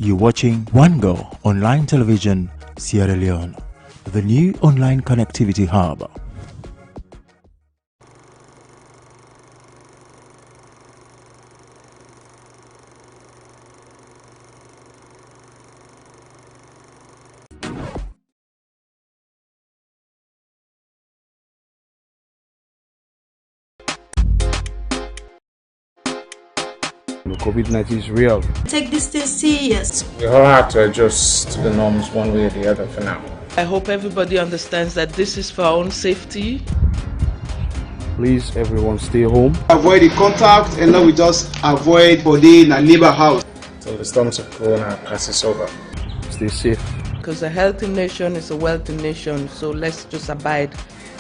You're watching One Go Online Television, Sierra Leone, the new online connectivity hub. COVID-19 is real. Take this thing serious. We all have to adjust to the norms one way or the other for now. I hope everybody understands that this is for our own safety. Please, everyone, stay home. Avoid the contact and now we just avoid for the neighbor house. Till the storms of Corona passes over. Stay safe. Because a healthy nation is a wealthy nation, so let's just abide.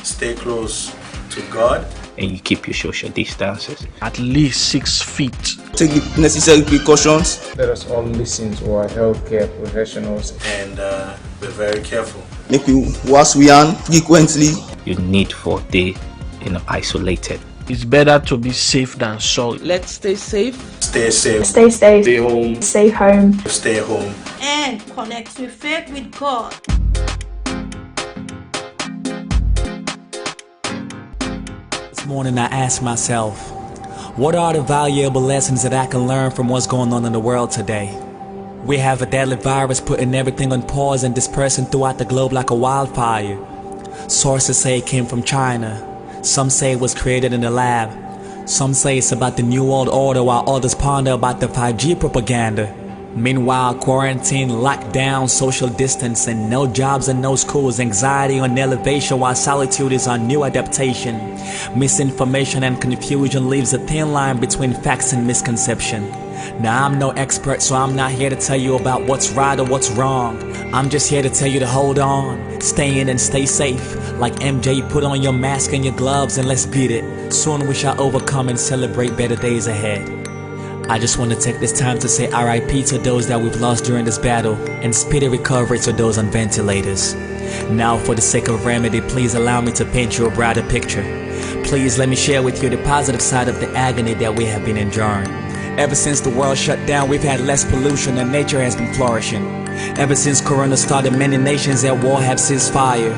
Stay close to God. And you keep your social distances. At least 6 feet. Take the necessary precautions. Let us all listen to our healthcare professionals and be very careful. Make we wash we hand frequently. You need for day isolated. It's better to be safe than sorry. Let's stay safe. Stay safe. Stay safe. Stay home. Stay home. Stay home. And connect with faith with God. This morning I asked myself, what are the valuable lessons that I can learn from what's going on in the world today? We have a deadly virus putting everything on pause and dispersing throughout the globe like a wildfire. Sources say it came from China. Some say it was created in the lab. Some say it's about the New World Order, while others ponder about the 5G propaganda. Meanwhile, quarantine, lockdown, social distancing, no jobs and no schools, anxiety on elevation while solitude is our new adaptation. Misinformation and confusion leaves a thin line between facts and misconception. Now I'm no expert, so I'm not here to tell you about what's right or what's wrong. I'm just here to tell you to hold on, stay in and stay safe. Like MJ, put on your mask and your gloves and let's beat it. Soon we shall overcome and celebrate better days ahead. I just want to take this time to say RIP to those that we've lost during this battle and speedy recovery to those on ventilators. Now for the sake of remedy, please allow me to paint you a brighter picture. Please let me share with you the positive side of the agony that we have been enduring. Ever since the world shut down, we've had less pollution and nature has been flourishing. Ever since Corona started, many nations at war have ceased fire.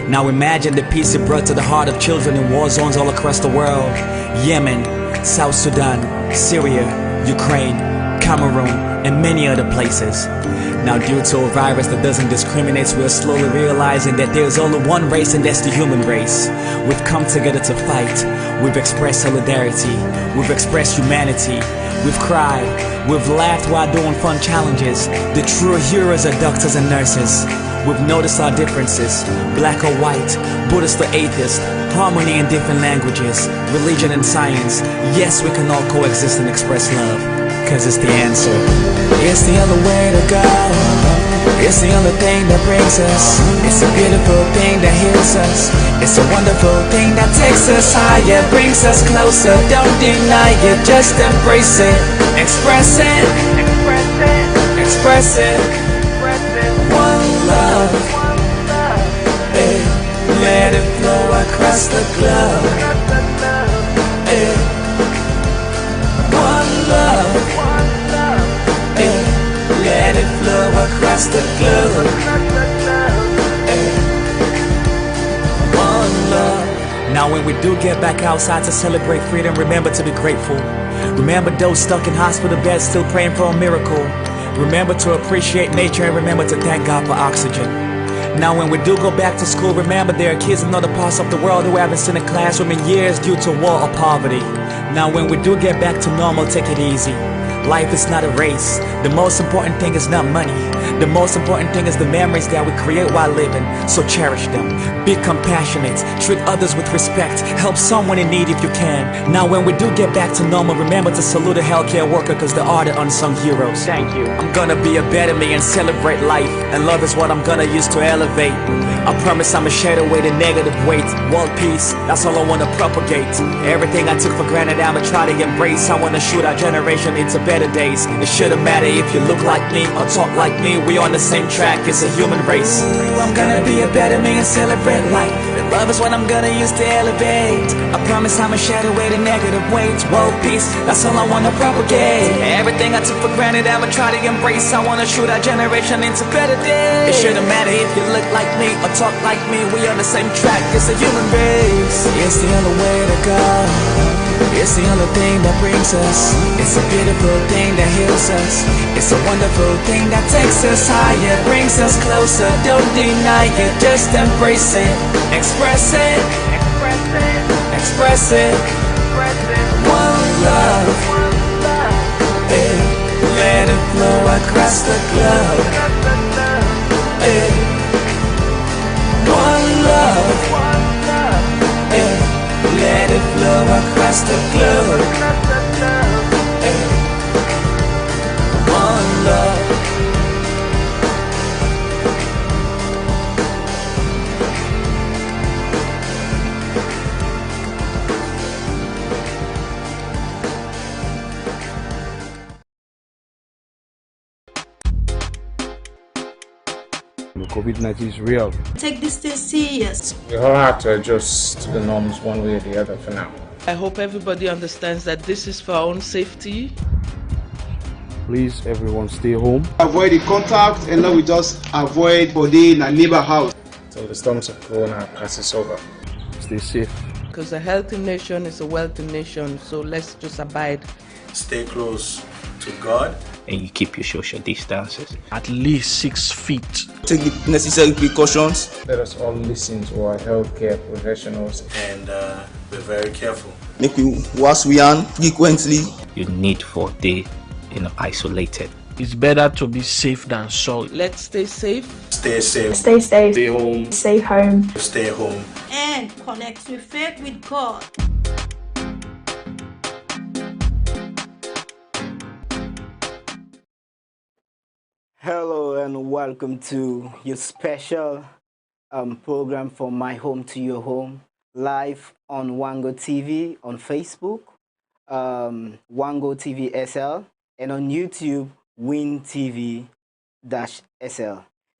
Now imagine the peace it brought to the heart of children in war zones all across the world. Yemen, South Sudan, Syria, Ukraine, Cameroon, and many other places. Now due to a virus that doesn't discriminate, we're slowly realizing that there's only one race, and that's the human race. We've come together to fight. We've expressed solidarity. We've expressed humanity. We've cried. We've laughed while doing fun challenges. The true heroes are doctors and nurses. We've noticed our differences, black or white, Buddhist or atheist, harmony in different languages, religion and science. Yes, we can all coexist and express love, cause it's the answer. It's the only way to go. It's the only thing that brings us. It's a beautiful thing that heals us. It's a wonderful thing that takes us higher, brings us closer. Don't deny it, just embrace it. Express it. Express it. Express it. One love, hey, let it flow across the globe. Hey, one love, hey, let it flow across the globe. Hey, one love. Now when we do get back outside to celebrate freedom, remember to be grateful. Remember those stuck in hospital beds still praying for a miracle. Remember to appreciate nature and remember to thank God for oxygen. Now when we do go back to school, remember there are kids in other parts of the world who haven't seen a classroom in years due to war or poverty. Now when we do get back to normal, take it easy. Life is not a race. The most important thing is not money. The most important thing is the memories that we create while living. So cherish them. Be compassionate. Treat others with respect. Help someone in need if you can. Now when we do get back to normal, remember to salute a healthcare worker because they are the unsung heroes. Thank you. I'm gonna be a better me and celebrate life. And love is what I'm gonna use to elevate. I promise I'ma shed away the negative weight. World peace, that's all I wanna propagate. Everything I took for granted, I'ma try to embrace. I wanna shoot our generation into better days. It shouldn't matter if you look like me or talk like me. We on the same track, it's a human race. I'm gonna be a better me and celebrate life. Love is what I'm gonna use to elevate. I promise I'ma shed away the negative weight. World peace, that's all I wanna propagate. Everything I took for granted, I'ma try to embrace. I wanna shoot our generation into better days. It shouldn't matter if you look like me or talk like me. We on the same track, it's a human race. It's the only way to go. It's the only thing that brings us. It's a beautiful thing that heals us. It's a wonderful thing that takes us higher, brings us closer. Don't deny it, just embrace it. Express it. Express it. One love. Let it flow across the globe. One love. Let it flow across the globe. One love. COVID-19 is real. Take this thing serious. We all have to adjust to the norms one way or the other for now. I hope everybody understands that this is for our own safety. Please, everyone, stay home. Avoid the contact, and now we just avoid body in a neighbor house. Till the storms of Corona passes over. Stay safe. Because a healthy nation is a wealthy nation, so let's just abide. Stay close to God. And you keep your social distances. At least 6 feet. Take the necessary precautions. Let us all listen to our healthcare professionals And be very careful. Make we wash we hand frequently. You need for day isolated. It's better to be safe than sorry. Let's stay safe. Stay safe. Stay safe. Stay home. Stay home. Stay home. And connect with faith with God. Hello and welcome to your special program from My Home to Your Home, live on Wango TV on Facebook, Wango TV SL, and on YouTube, Win TV-SL.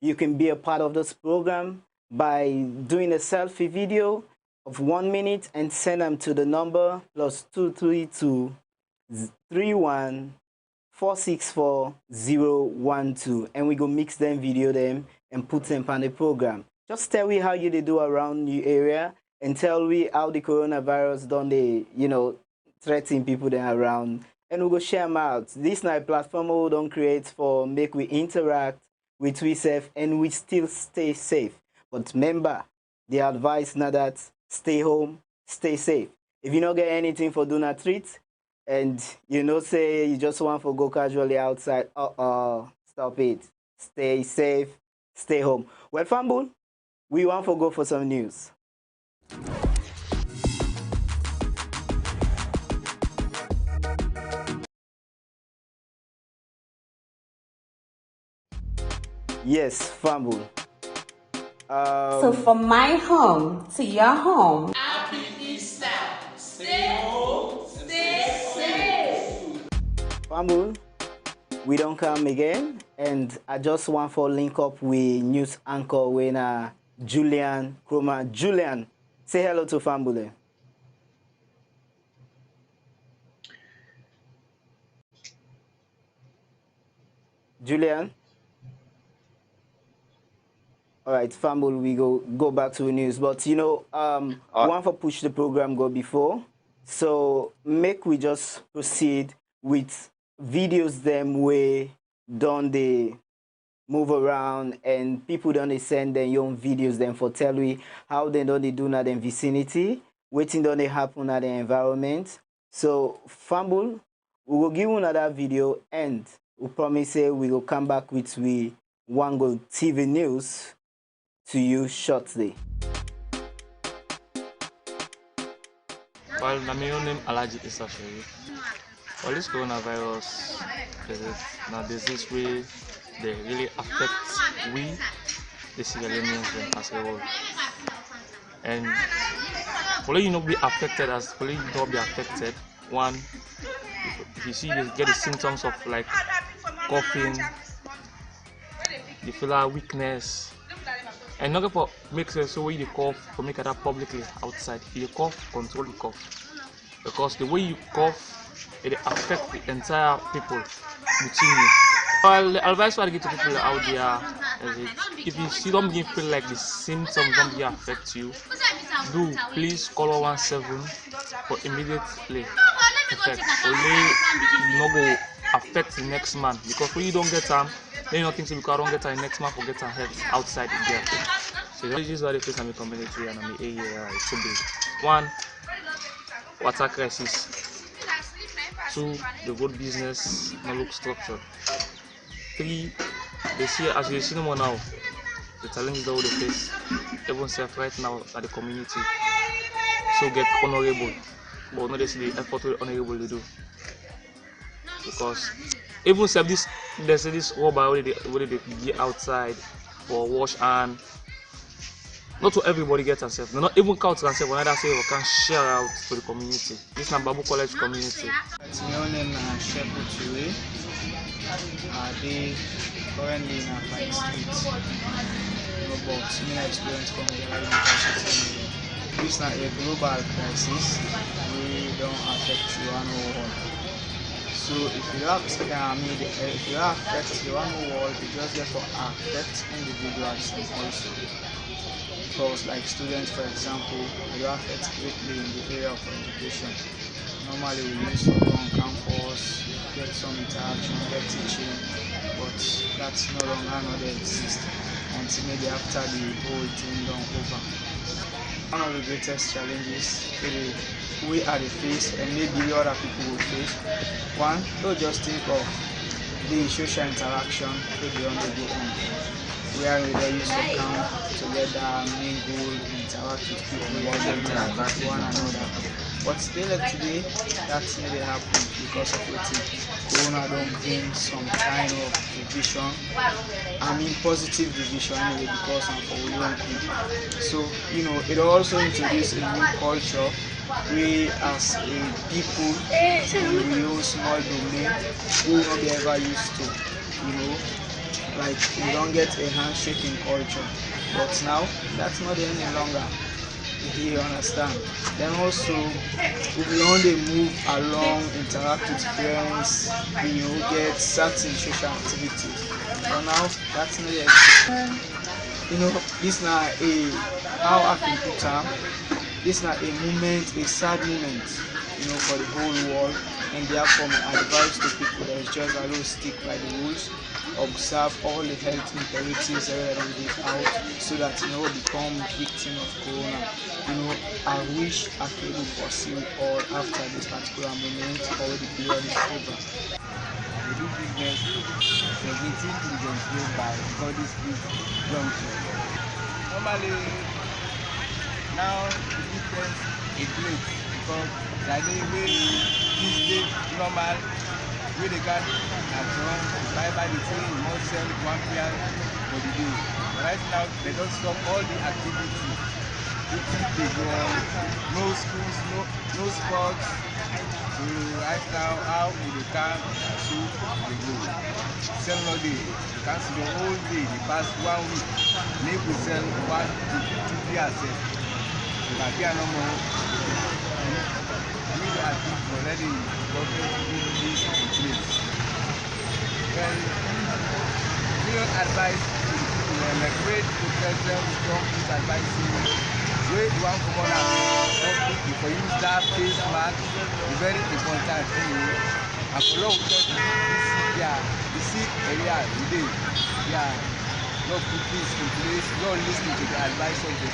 You can be a part of this program by doing a selfie video of 1 minute and send them to the number +232 31 464-012, and we go mix them, video them, and put them on the program. Just tell me how you they do around your area, and tell me how the coronavirus done they, threaten people then around, and we go share them out. This night platform we don't create for make we interact with we safe and we still stay safe. But remember, the advice now that stay home, stay safe. If you don't get anything for do not treat, and say you just want to go casually outside, stop it. Stay safe, stay home. Well, Fambul, we want to go for some news. Yes, Fambul. So from my home to your home. Happy Easter. Stay home. Stay safe. Fambul, we don't come again, and I just want to link up with news anchor when Julian Chroma. Julian, say hello to Fambule. Julian. All right, Fambul, we go back to the news, but want to push the program go before, so make we just proceed with videos them way done they move around and people don't they send their own videos them for tell we how they don't they do in the vicinity, waiting don't they happen at the environment. So Fambul, we will give you another video and we promise say we will come back with we Wango TV news to you shortly. Well, my name is Alaji Isafiri. Well, this coronavirus is a disease where they really affect we, the Sierra Leoneans, as a whole. And for you not be affected, as for you not be affected, one, if you see you get the symptoms of like coughing, you feel a weakness, And not for make sense so way you cough for make that publicly outside. If you cough, control the cough. Because the way you cough, it affects the entire people within you. Well, the advice I give to people out there is if you don't begin feel like the symptoms don't begin affect you, do please call 117 for immediately effect. Only not go affect the next man, because when you don't get them, then you don't think so because I don't get the next man for get help outside the gate. So this is why the face in the community and in the area is so big. One, water crisis. Two, the road business not look structured. Three, they see as you see no more now, the challenges that they face, even self right now at the community. So get honorable, but not they see the effort with honorable they do. Because even self this there's this rubber where they get outside for wash and not to everybody gets themselves. Not even count themselves. When I say we can share out to the community. This is Babu College community. My name is Shepherd Chue. They currently in a fine street. But similar experience from the university. This is not a global crisis. We don't affect the one world. So if you affect the one world, it just therefore affect individuals also. Because like students, for example, they affect greatly in the area of education. Normally we used to go on campus, get some interaction, get teaching, but that's no longer exist until maybe after the whole thing done over. One of the greatest challenges we are the face and maybe other people will face. One, don't just think of the social interaction that they only go on. Where they used to come together, mingle, interact with people, one another. But still today, that's not really happen because of what Corona don't bring some kind of division. I mean positive division anyway, because of our young people. So, it also introduced a new culture. We as a people, we use small domain we will not be ever used to, like we don't get a handshaking culture, but now that's not any longer. You understand? Then also we only move along, interact with friends, get certain social activities. But now that's not yet. This now a how I can put time. This now a moment, a sad moment, for the whole world, and therefore my advice to people that is just always stick by the rules. Observe all the health imperatives that they give out so that you don't become victim of corona. I wish I could foresee all after this particular moment or the period is over. We do business 17 regions made by body split junction. Normally now the difference is great because like the way this day normal where they can buy the thing, you must sell 1 pair for the day. But right now, they don't stop all the activity. They go on, no schools, no sports. So right now, how they can so they go. Sell all day. You can see the whole day, the past 1 week. Make we sell 1 to 2 pairs. You can get no more. We are already government this in place. Well, we don't advise people like great professional strong piece advice where you want to come out for use that face mask is very important to you. And for long this area today, not put this in place, not listen to the advice of the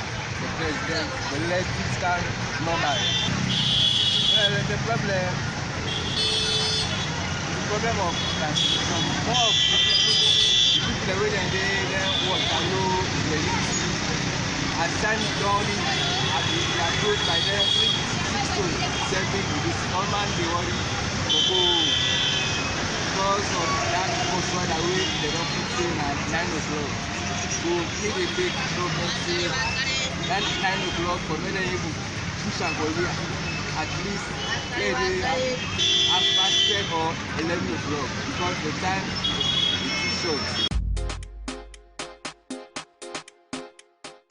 president, but let this come normal. Well, the problem of transmission. More of the people the way they work and know the least. As time is done, they are told by them 6 to 7 to this normal they worry because of that post right away they don't put in at 9 o'clock. So if they take problem say that 9 o'clock for many people push and go here at least maybe half past 10 or 11 o'clock because the time is too short.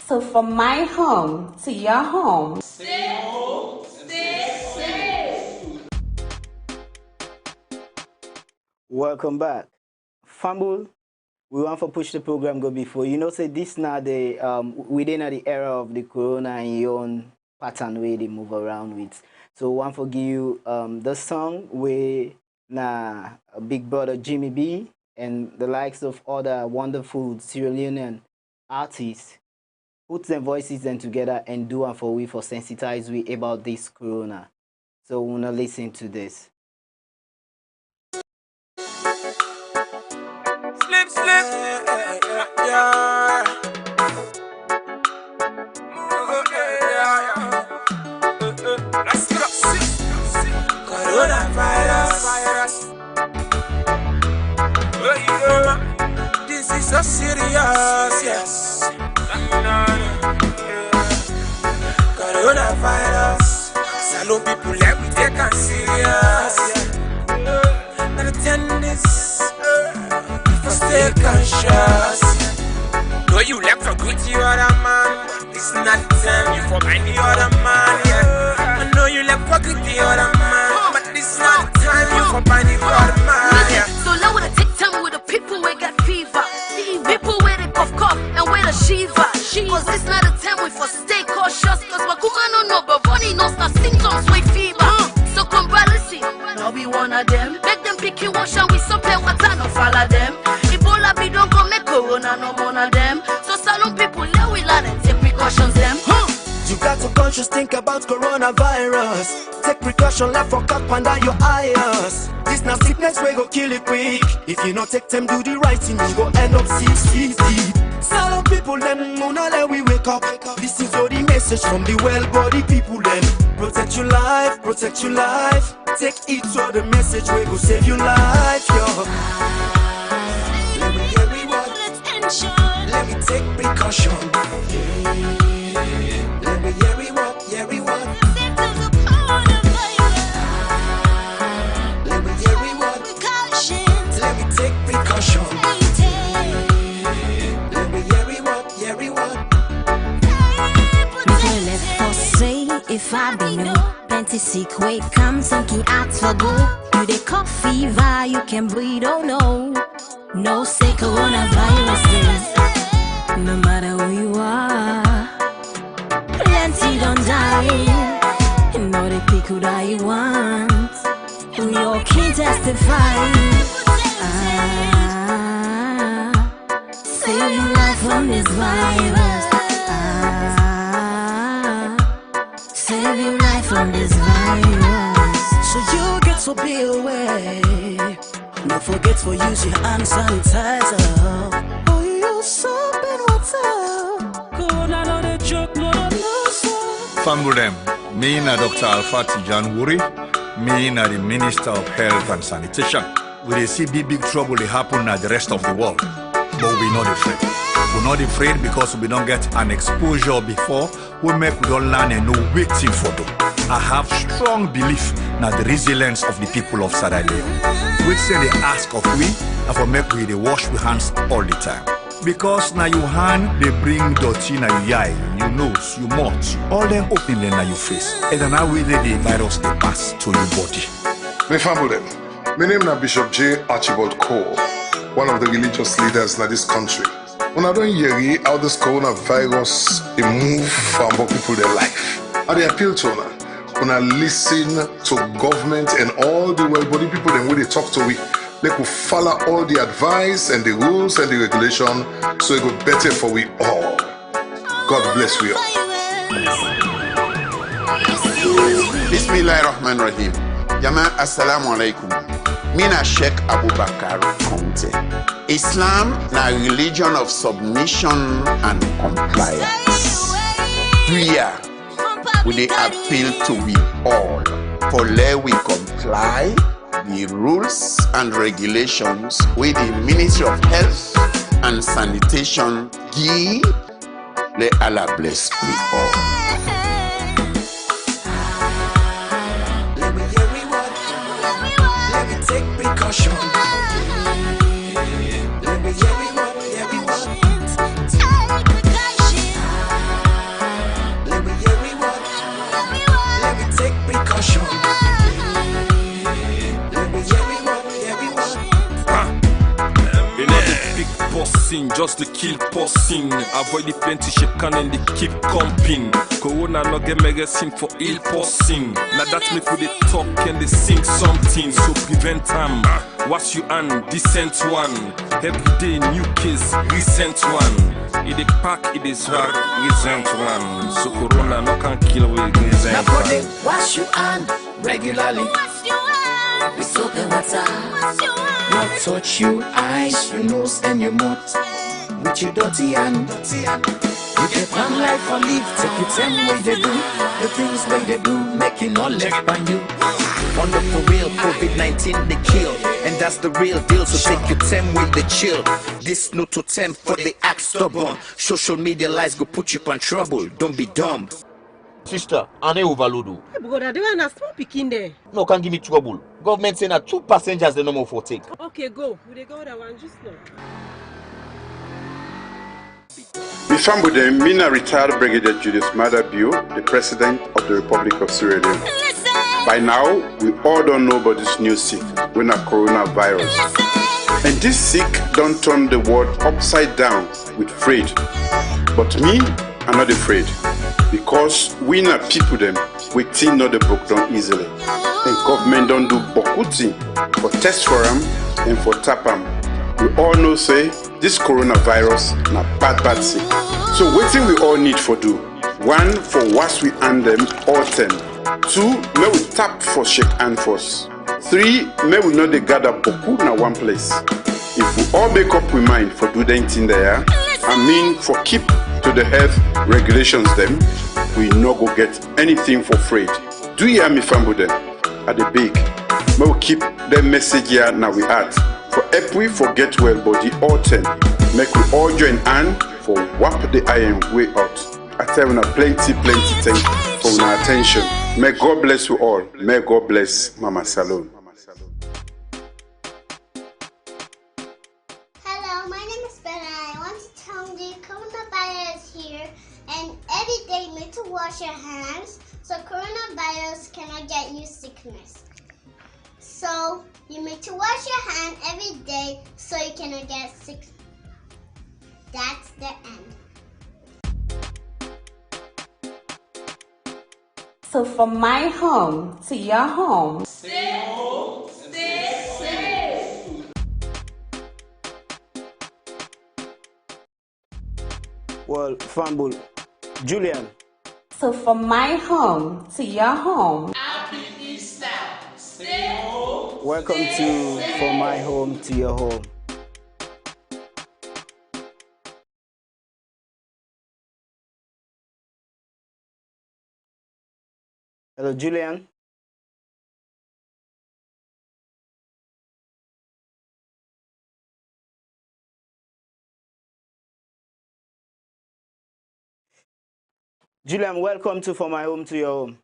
So from my home to your home. Stay home, stay safe. Welcome back. Fumble, we want to push the program go before. You know, say this now the within the era of the corona and your own pattern way they move around with. So we want to give you the song where Big Brother Jimmy B and the likes of other wonderful Sierra Leonean artists put their voices then together and do and for sensitize we about this corona. So we wanna listen to this. Slip, slip, yeah. Let's get up, coronavirus. This is so serious, yes. Coronavirus. Salon people like we take us serious, yeah. And attend this. Stay conscious. Know you left for good to other man. This not the time you for any other man, yeah. I know you left for good to other man, but this not the time you for any other man, yeah. So now when I take time with the people who got fever, people where they cough and where the shiva. Cause this not the time we for stay cautious. Cause Wakuma no know but funny knows the symptoms with fever. So come by listen, now be one of them. Make them pick you wash and we supply water, no follow them. Ebola be don't come make corona no one of them. So salon people let we learn and take precautions them. You got to conscious think about coronavirus. Take precaution left for cap under your eyes. This now sickness we go kill it quick. If you not take time do the right thing you go end up 6 feet deep. Salon people them muna let we wake up. This is all the message from the well-body people them. Protect your life, protect your life. Take it to the message we go save your life, yo. Let me get reward. Let me take precaution. Let me hear reward, hear reward. Let me hear reward. Let me take precaution. Let me hear reward, hear reward. Left for say if I be no plenty sick way come thinking out for go. You the cough fever you can breathe, oh no. No say coronavirus is. No matter who you are, plenty don't die. You know the people that you want. We all can testify. Save your life from this virus. Save your life from this virus. So you get to be aware. Don't forget to use your hand sanitizer. Oh, you soap and water. Corona not a joke, no, sir. Famble them. Me na Dr. Alpha Tijan Wuri. Me na the Minister of Health and Sanitation. We dey see big trouble they happen at the rest of the world. But we not afraid. We're not afraid because we don't get an exposure before. We don't learn and know waiting for them. I have strong belief in the resilience of the people of Sierra Leone. We say they ask of we, and for make we they wash our hands all the time. Because now your hand they bring dirty na your eye, your nose, your mouth, all them open then na your face. And then how will the virus they pass to your body. Me famble them. My name is Bishop J. Archibald Cole, one of the religious leaders in this country. When I don't hear how this coronavirus they move from people their life, I they appeal to them. When I listen to government and all the well-body people, then when they talk to we, they could follow all the advice and the rules and the regulation, so it go better for we all. God bless we all. Bismillahirrahmanirrahim. Jama assalamu alaikum. Mina Sheikh Abubakar Conte. Islam na religion of submission and compliance. Prayer we dey appeal to we all for let we comply the rules and regulations with the Ministry of Health and Sanitation give. Let Allah bless we all. Let me hear reward. Let me take precaution. Let me hear reward, hear reward. person just to kill person. Avoid the plenty ship can and they keep comping. Corona no get medicine for ill person. Now that me for the talk and they sing something. So prevent time. Wash you and decent one. Every day new case, recent one. It is pack, it is rag, recent one. So corona no can kill with recent one. Now wash your hand regularly with soap and water. Not touch your eyes, your nose and your mouth with your dirty hand. You can plan life for live, take your time way they do. The things way they do, make it not left by you. On the for real, COVID-19 they kill, and that's the real deal. So take your time with the chill. This no to temp for the act stubborn. Social media lies go put you on trouble. Don't be dumb. Sister, I overload. Hey, brother, they were not small picking there. No, can give me trouble. Government saying that 2 passengers the normal for take. Okay, go. Will they go that one just now? Mifambude, Mina retired Brigadier Julius Madabio, the President of the Republic of Sierra Leone. By now, we all don't know about this new sick, when a coronavirus. And this sick don't turn the world upside down with afraid. But me, I'm not afraid. Because we not people them, we think not the book down easily. And government don't do bokuti for test for them and for tap them. We all know say this coronavirus na bad sick. So what thing we all need for do? 1, for wash we hand them all 10. 2, may we tap for shake hand first. 3, may we not they gather boku na one place. If we all make up we mind for do the thing there, I mean for keep to the health regulations them, we no go get anything for free. Do you hear me, Fambude? At the big, may we keep the message here now we add. For if we forget well body all 10, make we all join hand for whap the iron way out. I tell you plenty thanks for your attention. May God bless you all. May God bless Mama Salon. Hello, my name is Ben and I want to tell you coronavirus here, and every day you need to wash your hands so coronavirus cannot get you sickness. So you need to wash your hand every day so you cannot get sick. That's the end. So from my home to your home. Stay home, stay safe. Well, Fumble, Julian. So from my home to your home. Happy Easter. Stay home. Welcome to From My Home to Your Home. Hello, Julian. Julian, welcome to From My Home to Your Home.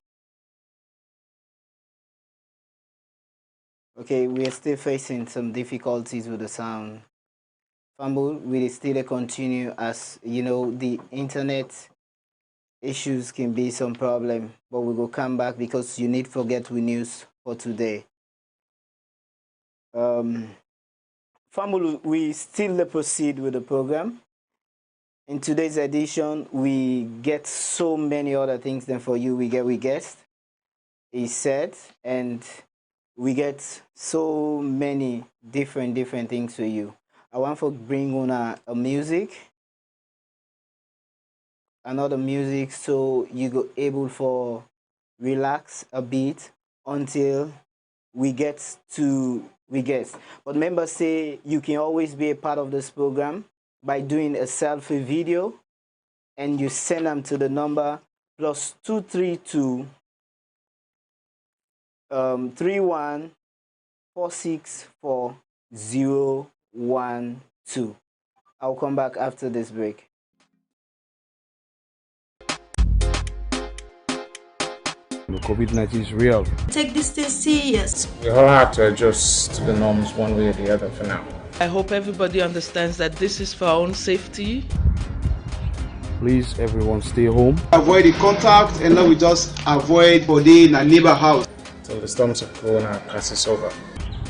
Okay, we are still facing some difficulties with the sound. Fumble, we still continue as, you know, the internet issues can be some problem, but we will come back because you need to forget we news for today. Fumble, we still proceed with the program. In today's edition, we get so many other things than for you. We guest, he said, and we get so many different things for you. I want to bring on a music, another music, so you go able for relax a bit until we get to guest. But remember, say you can always be a part of this program by doing a selfie video, and you send them to the number +232 31 464 012. I'll come back after this break. COVID-19 is real. Take this thing serious. We all have to adjust to the norms one way or the other for now. I hope everybody understands that this is for our own safety. Please, everyone, stay home. Avoid the contact, and now we just avoid body in a neighbor house. Till the storms of corona passes over.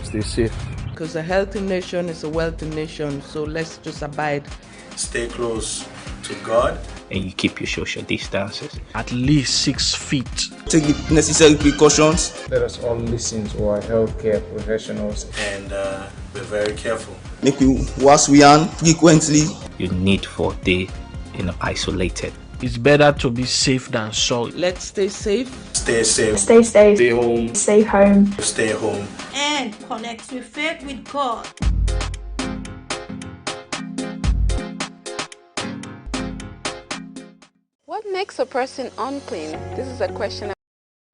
Stay safe. because a healthy nation is a wealthy nation. So let's just abide. Stay close to God. And you keep your social distances. At least 6 feet. Take the necessary precautions. Let us all listen to our healthcare professionals And be very careful. Make we wash we hand frequently. You need for day isolated. It's better to be safe than sorry. Let's stay safe. Stay safe. Stay safe. Stay home. Stay home. Stay home. And connect your faith with God. What makes a person unclean? This is a question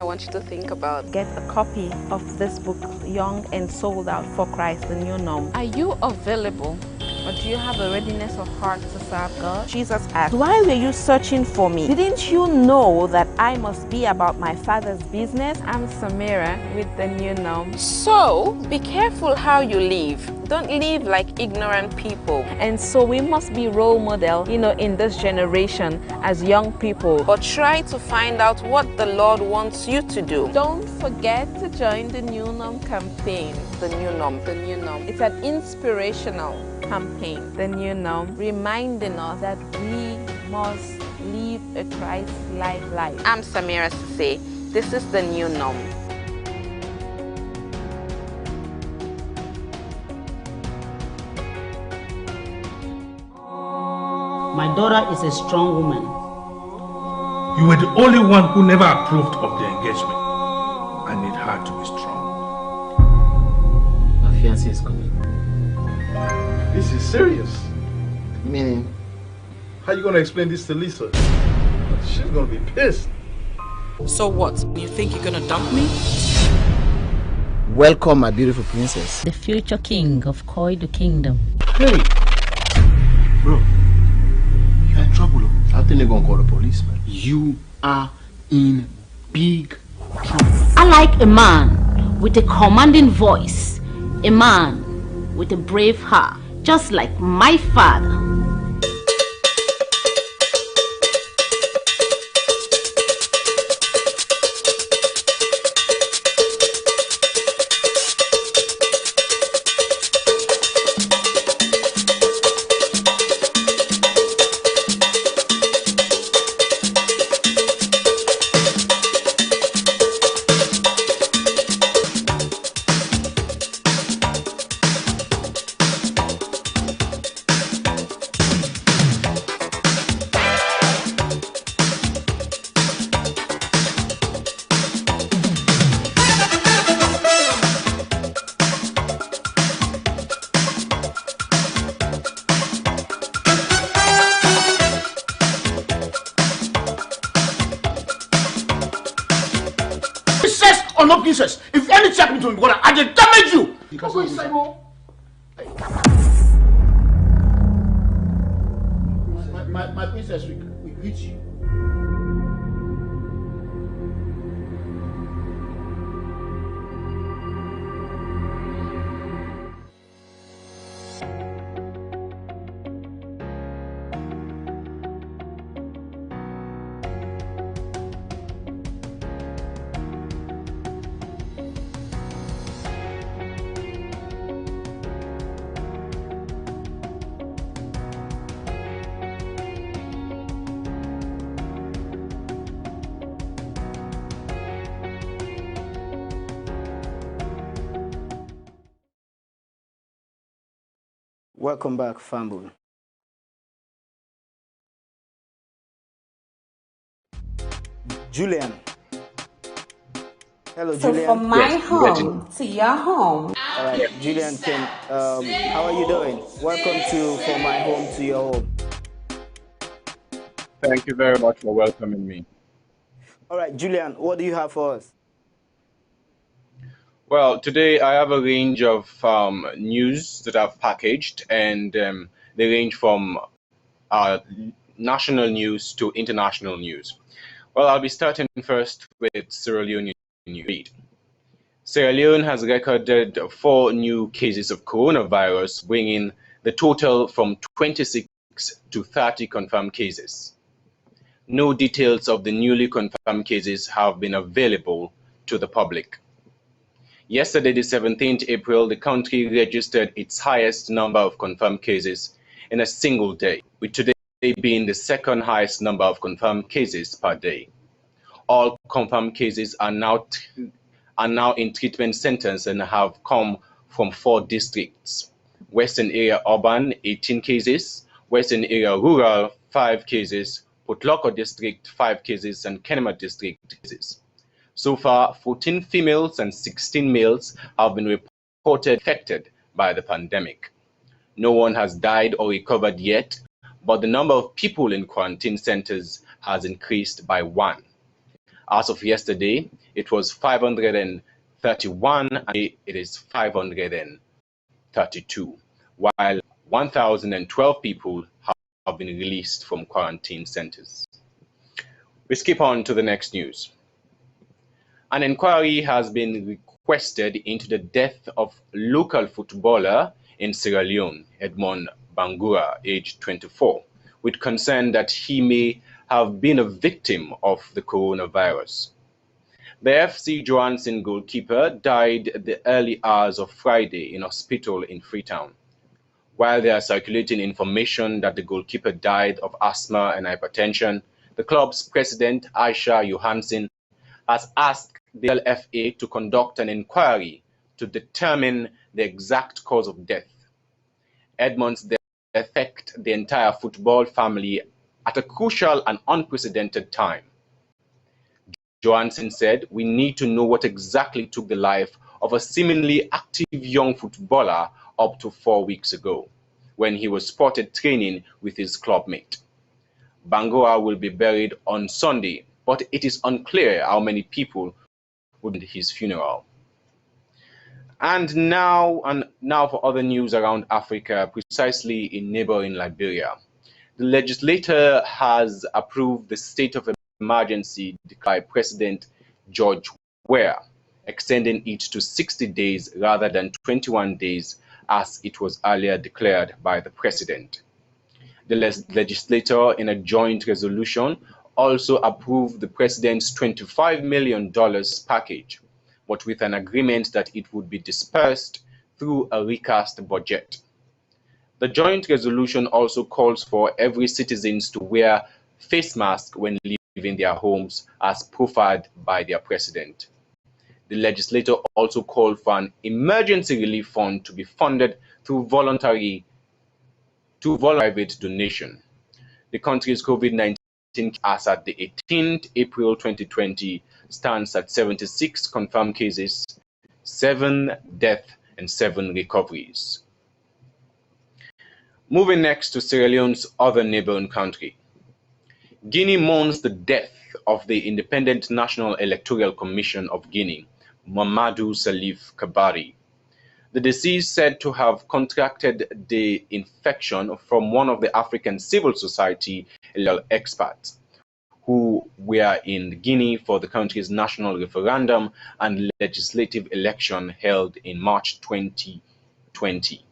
I want you to think about. Get a copy of this book, Young and Sold Out for Christ, the New Norm. Are you available? Or do you have a readiness of heart to serve God? Jesus asked, why were you searching for me? Didn't you know that I must be about my Father's business? I'm Samira with the New Norm. So, be careful how you live. Don't live like ignorant people. And so we must be role model, in this generation as young people. But try to find out what the Lord wants you to do. Don't forget to join the New Norm campaign. The New Norm, the New Norm. It's an inspirational campaign, the New Norm, reminding us that we must live a Christ-like life. I'm Samira Sise. This is the New Norm. My daughter is a strong woman. You were the only one who never approved of the engagement. I need her to be strong. My fiancé is coming. This is serious. Meaning? How are you going to explain this to Lisa? She's going to be pissed. So what? You think you're gonna dump me? Welcome, my beautiful princess. The future king of Koidu Kingdom. Hey! Bro, you're in trouble. I think they're going to call the police, man. You are in big trouble. I like a man with a commanding voice, a man with a brave heart, just like my father. Or no princess, if anything happens to me, brother, I will damage you. My princess, we greet you. Welcome back, family. Julian. Hello, So Julian. from my home to your home. All right, Julian, how are you doing? Welcome to From My Home to Your Home. Thank you very much for welcoming me. All right, Julian, what do you have for us? Well, today I have a range of news that I've packaged, and they range from national news to international news. Well, I'll be starting first with Sierra Leone news. Sierra Leone has recorded 4 new cases of coronavirus, bringing the total from 26 to 30 confirmed cases. No details of the newly confirmed cases have been available to the public. Yesterday, the 17th April, the country registered its highest number of confirmed cases in a single day, with today being the second highest number of confirmed cases per day. All confirmed cases are now in treatment centers and have come from 4 districts: Western Area Urban, 18 cases; Western Area Rural, 5 cases; Port Loko District, 5 cases; and Kenema District, cases. So far, 14 females and 16 males have been reported affected by the pandemic. No one has died or recovered yet, but the number of people in quarantine centers has increased by 1. As of yesterday, it was 531, and today it is 532, while 1,012 people have been released from quarantine centers. We skip on to the next news. An inquiry has been requested into the death of local footballer in Sierra Leone, Edmond Bangura, aged 24, with concern that he may have been a victim of the coronavirus. The FC Johansen goalkeeper died the early hours of Friday in hospital in Freetown. While there are circulating information that the goalkeeper died of asthma and hypertension, the club's president, Aisha Johansen, has asked the LFA to conduct an inquiry to determine the exact cause of death. Edmond's death affected the entire football family at a crucial and unprecedented time. Johansen said, "We need to know what exactly took the life of a seemingly active young footballer up to 4 weeks ago, when he was spotted training with his clubmate." Bangura will be buried on Sunday, but it is unclear how many people would attend his funeral. And now for other news around Africa, precisely in neighboring Liberia. The legislature has approved the state of emergency declared by President George Weah, extending it to 60 days rather than 21 days as it was earlier declared by the president. The legislature, in a joint resolution, also approved the president's $25 million package, but with an agreement that it would be dispersed through a recast budget. The joint resolution also calls for every citizen to wear face masks when leaving their homes, as profiled by their president. The legislature also called for an emergency relief fund to be funded through private donation. The country's COVID-19 as at the 18th April 2020 stands at 76 confirmed cases, 7 deaths, and 7 recoveries. Moving next to Sierra Leone's other neighboring country. Guinea mourns the death of the Independent National Electoral Commission of Guinea, Mamadou Salif Kabari. The deceased said to have contracted the infection from one of the African civil society experts who were in Guinea for the country's national referendum and legislative election held in March 2020.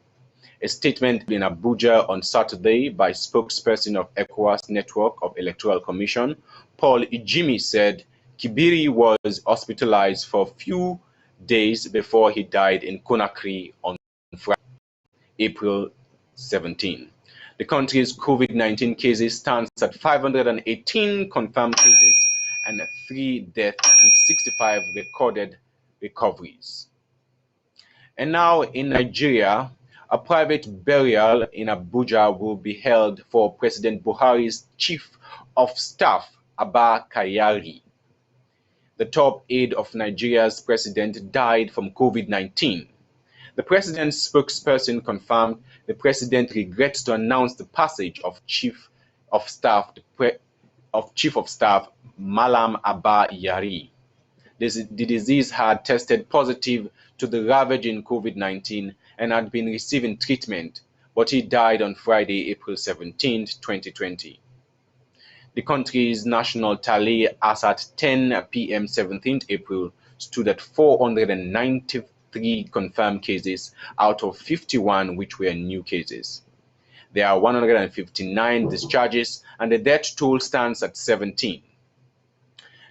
A statement in Abuja on Saturday by spokesperson of ECOWAS Network of Electoral Commission, Paul Ijimi, said Kibiri was hospitalized for a few days before he died in Conakry on Friday, April 17. The country's COVID-19 cases stands at 518 confirmed cases and 3 deaths with 65 recorded recoveries. And now in Nigeria, a private burial in Abuja will be held for President Buhari's Chief of Staff, Abba Kyari. The top aide of Nigeria's president died from COVID-19. The president's spokesperson confirmed the president regrets to announce the passage of Chief of Staff Malam Abba Yari. The disease had tested positive to the ravaging COVID-19 and had been receiving treatment, but he died on Friday, April 17, 2020. The country's national tally as at 10 p.m. 17th April stood at 493 confirmed cases out of 51 which were new cases. There are 159 discharges and the death toll stands at 17.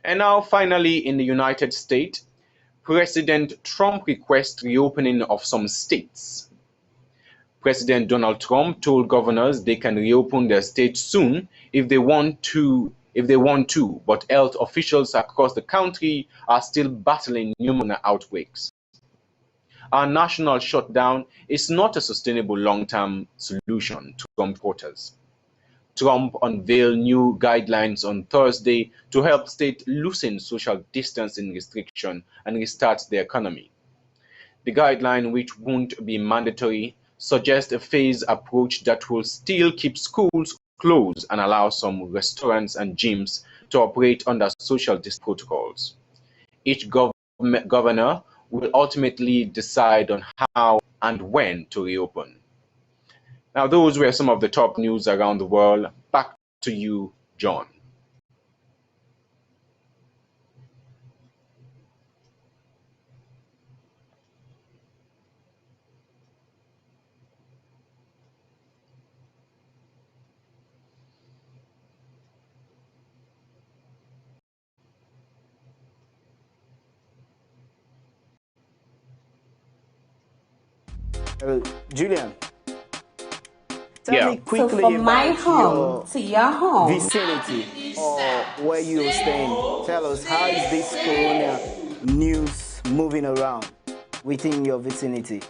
And now finally in the United States, President Trump requests reopening of some states. President Donald Trump told governors they can reopen their states soon if they want to, but health officials across the country are still battling pneumonia outbreaks. Our national shutdown is not a sustainable long-term solution to Trump reporters. Trump unveiled new guidelines on Thursday to help states loosen social distancing restriction and restart the economy. The guideline, which won't be mandatory, suggests a phased approach that will still keep schools closed and allow some restaurants and gyms to operate under social distance protocols. Each governor will ultimately decide on how and when to reopen. Now, those were some of the top news around the world. Back to you, John. Julian, tell me quickly so from my about home your to your home vicinity or where you're staying. Tell us, how is this corona news moving around within your vicinity?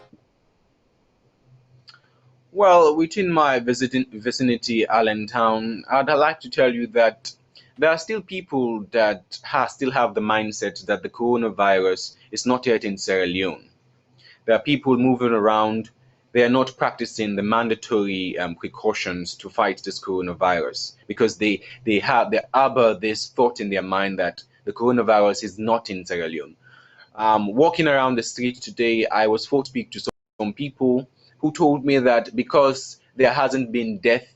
Well, within my vicinity, Allentown, I'd like to tell you that there are still people that still have the mindset that the coronavirus is not yet in Sierra Leone. There are people moving around. They are not practicing the mandatory precautions to fight this coronavirus because they harbor this thought in their mind that the coronavirus is not in Sierra Leone. Walking around the street today, I was forced to speak to some people who told me that because there hasn't been death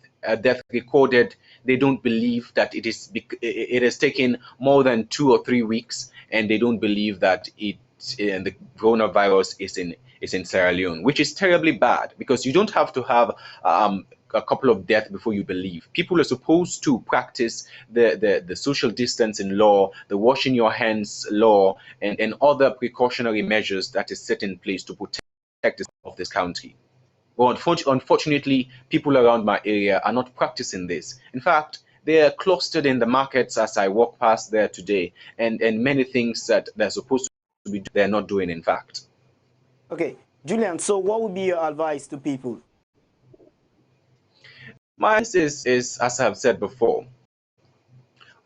recorded, they don't believe that it has taken more than 2 or 3 weeks, and they don't believe that the coronavirus is in Sierra Leone, which is terribly bad because you don't have to have a couple of deaths before you believe. People are supposed to practice the social distancing law, the washing your hands law, and other precautionary measures that is set in place to protect this country. Well, unfortunately, people around my area are not practicing this. In fact, they are clustered in the markets as I walk past there today, and many things that they're supposed to be, they're not doing, in fact. Okay, Julian, so what would be your advice to people? My advice is, as I've said before,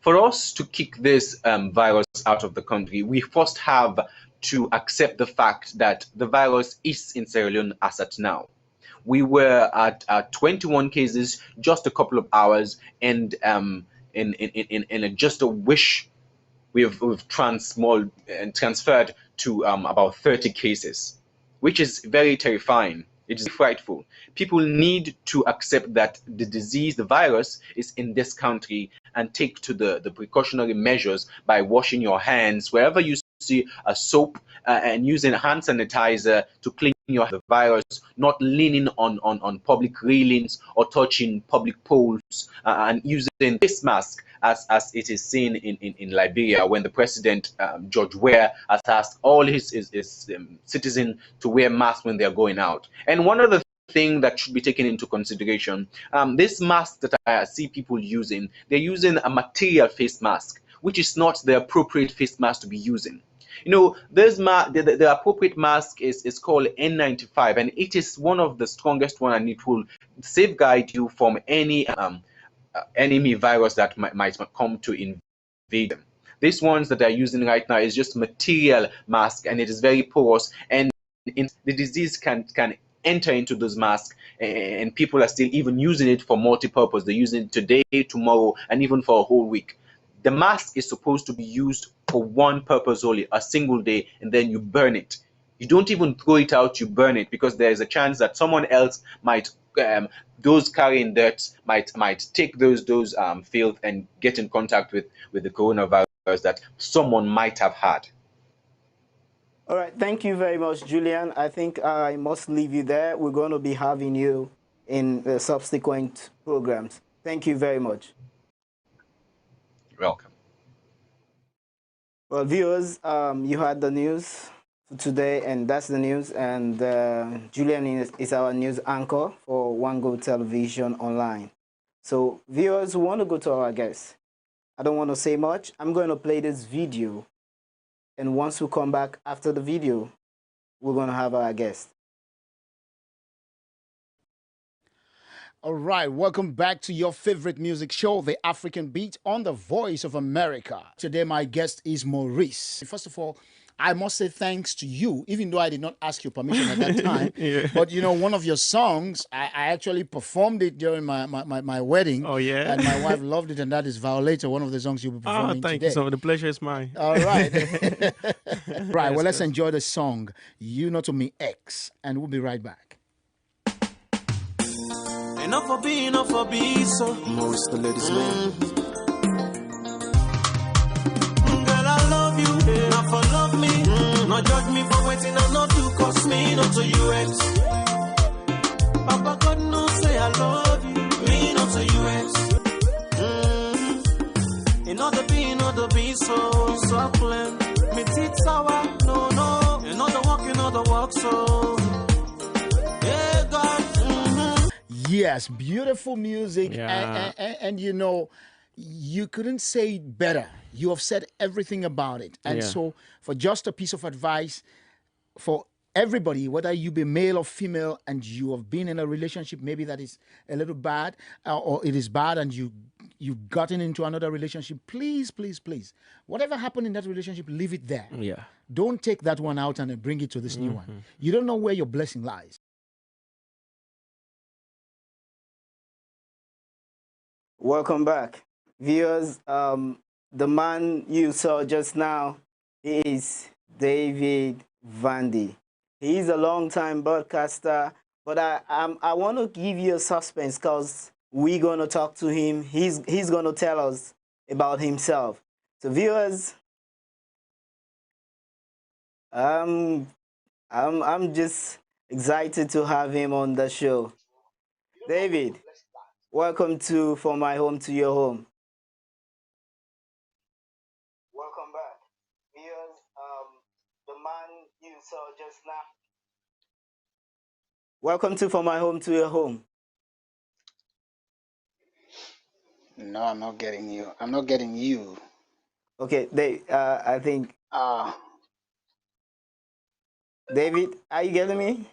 for us to kick this virus out of the country, we first have to accept the fact that the virus is in Sierra Leone as at now. We were at 21 cases just a couple of hours, and in just a wish, we've transferred to about 30 cases, which is very terrifying. It is frightful. People need to accept that the disease, the virus, is in this country and take to the precautionary measures by washing your hands wherever you see a soap and using hand sanitizer to clean the virus, not leaning on public railings or touching public poles, and using face mask as it is seen in Liberia when the president, George Weah, has asked all his citizens to wear masks when they are going out. And one other thing that should be taken into consideration, this mask that I see people using, they're using a material face mask, which is not the appropriate face mask to be using. You know, the appropriate mask is called N95, and it is one of the strongest one, and it will safeguard you from any enemy virus that might come to invade them. These ones that they're using right now is just material mask, and it is very porous, and the disease can enter into those masks, and people are still even using it for multi-purpose. They're using it today, tomorrow, and even for a whole week. The mask is supposed to be used for one purpose only, a single day, and then you burn it. You don't even throw it out, you burn it, because there is a chance that someone else might, those carrying dirt might take those filth and get in contact with the coronavirus that someone might have had. All right, thank you very much, Julian. I think I must leave you there. We're going to be having you in the subsequent programs. Thank you very much. Welcome. Well, viewers, you heard the news for today, and that's the news. And Julian is our news anchor for One Go Television Online. So, viewers who want to go to our guests, I don't want to say much. I'm going to play this video, and once we come back after the video, we're going to have our guest. All right, welcome back to your favorite music show, The African Beat, on the Voice of America. Today, my guest is Maurice. First of all, I must say thanks to you, even though I did not ask your permission at that time. Yeah. But, you know, one of your songs, I actually performed it during my wedding. Oh, yeah? And my wife loved it, and that is Violator, one of the songs you'll be performing thank today. you so much. The pleasure is mine. All right. Right, well, let's enjoy the song, You Know To Me X, and we'll be right back. Enough for be, so Maurice the ladies man. Girl, I love you, not for love me. No judge me for waiting and not to cost me, not to you ex. Papa God no say I love you, me not to you ex. In order be so succulent. Me teeth sour, no. In order walk, so yeah, God. Yes, beautiful music. Yeah. And you know, you couldn't say it better. You have said everything about it. And Yeah. so, for just a piece of advice for everybody, whether you be male or female, and you have been in a relationship maybe that is a little bad, or it is bad, and you've gotten into another relationship, please, whatever happened in that relationship, leave it there. Yeah. Don't take that one out and bring it to this new one. You don't know where your blessing lies. Welcome back, viewers. The man you saw just now is David Vandy. He's a long-time broadcaster, but I want to give you a suspense because we're gonna talk to him. He's gonna tell us about himself. So, viewers, I'm just excited to have him on the show. David, welcome to From My Home to Your Home. Welcome back. Viewers, the man you saw just now. Welcome to From My Home to Your Home. No, I'm not getting you. I'm not getting you. Okay, I think. David, are you getting me?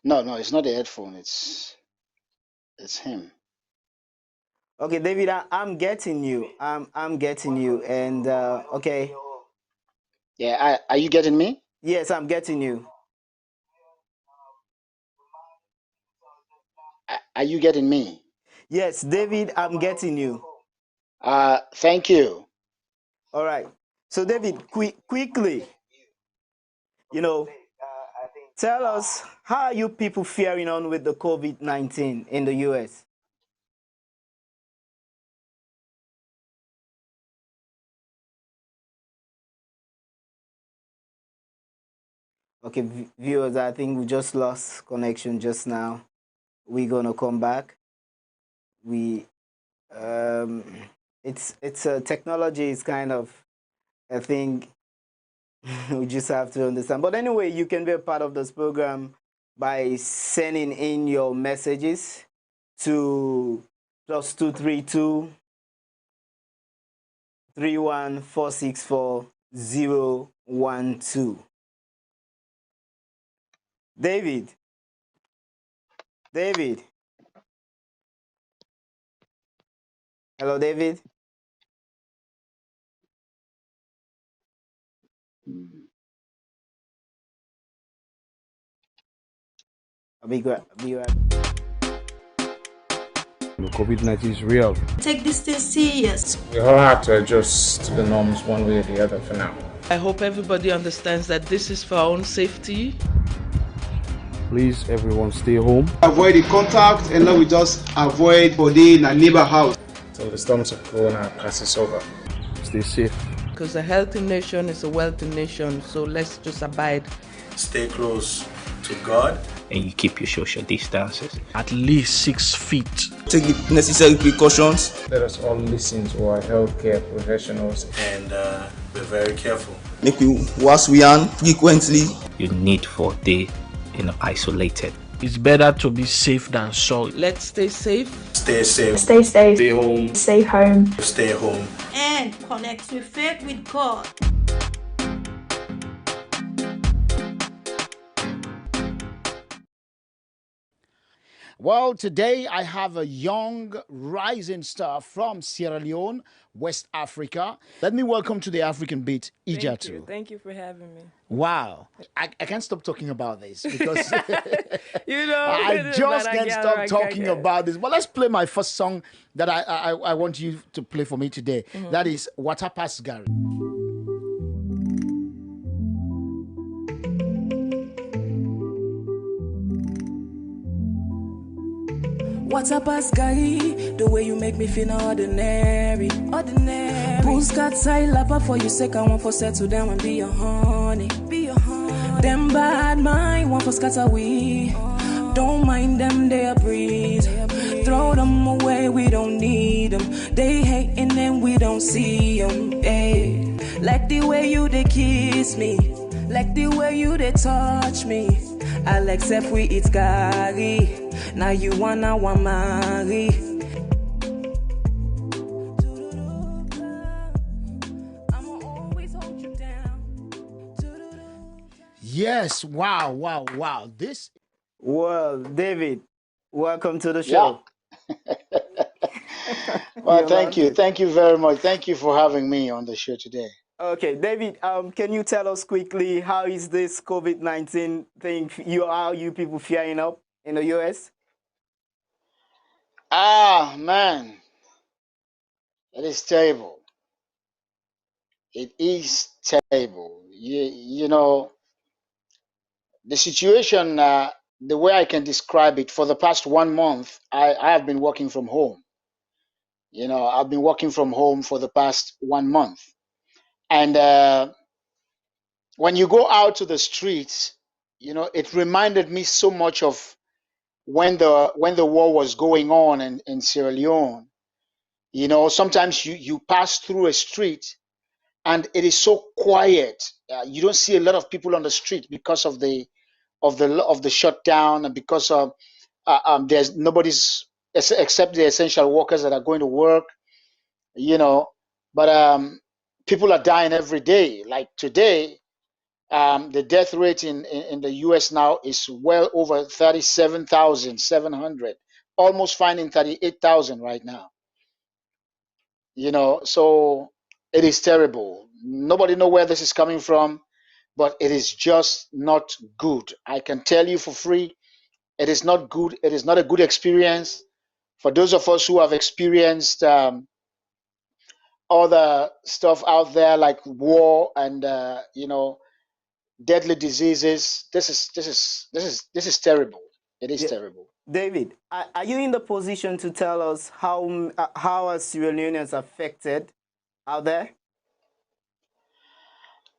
No, it's not the headphone. It's him. Okay, David, I'm getting you. I'm getting you, and okay. Yeah, are you getting me? Yes, I'm getting you. Are you getting me? Yes, David, I'm getting you. Thank you. All right. So, David, quickly, you know, tell us, how are you people faring on with the COVID-19 in the U.S.? Okay, viewers, I think we just lost connection just now. We're gonna come back. It's technology is kind of a thing we just have to understand. But anyway, you can be a part of this program by sending in your messages to +232 31464 012. David. Hello, David. I'll be right. COVID-19 is real. Take this thing serious. We all have to adjust to the norms one way or the other for now. I hope everybody understands that this is for our own safety. Please, everyone, stay home. Avoid the contact, and now we just avoid body in a neighbor house. Till the storms of Corona passes over. Stay safe. Because a healthy nation is a wealthy nation, so let's just abide. Stay close to God. And you keep your social distances. At least 6 feet. Take the necessary precautions. Let us all listen to our healthcare professionals And Be very careful. Make we wash we hand frequently. You need for they isolated. It's better to be safe than sorry. Let's stay safe. Stay safe. Stay safe. Stay home. Stay home. Stay home. And connect with faith with God. Well, today I have a young rising star from Sierra Leone, West Africa. Let me welcome to the African Beat, Ijatu. Thank you for having me. Wow. I can't stop talking about this because You know, I just can't stop talking about this. But let's play my first song that I want you to play for me today. That is whtsApp Gary. What's up, Buakei? The way you make me feel ordinary. Ordinary. Buscats, I love her for you, sake. I want for settle down and be your honey. Be your honey. Them bad mind, want for scatter we. Don't mind them, they a breeze. Throw them away, we don't need them. They hating and we don't see them. Hey. Like the way you they kiss me. Like the way you they touch me. I'll accept we eat gari. Now you wanna marry. I'ma always hold you down. Yes, wow. This. Well, David, welcome to the show. Well, thank you very much. Thank you for having me on the show today. Okay, David, can you tell us quickly how is this COVID-19 thing? How you people faring up in the US? Man, it is terrible. It is terrible. You know, the situation, the way I can describe it, for the past 1 month, I have been working from home. You know, I've been working from home for the past 1 month. And when you go out to the streets, you know, it reminded me so much of when the war was going on in Sierra Leone. You know, sometimes you pass through a street and it is so quiet. You don't see a lot of people on the street because of the shutdown, and because of there's nobody's except the essential workers that are going to work. You know, but people are dying every day. Like today, the death rate in the US now is well over 37,700, almost finding 38,000 right now. You know, so it is terrible. Nobody know where this is coming from, but it is just not good. I can tell you for free, it is not good. It is not a good experience. For those of us who have experienced other stuff out there like war and you know, deadly diseases, this is terrible. It is terrible. David, are you in the position to tell us how are Sierra Leoneans affected out there?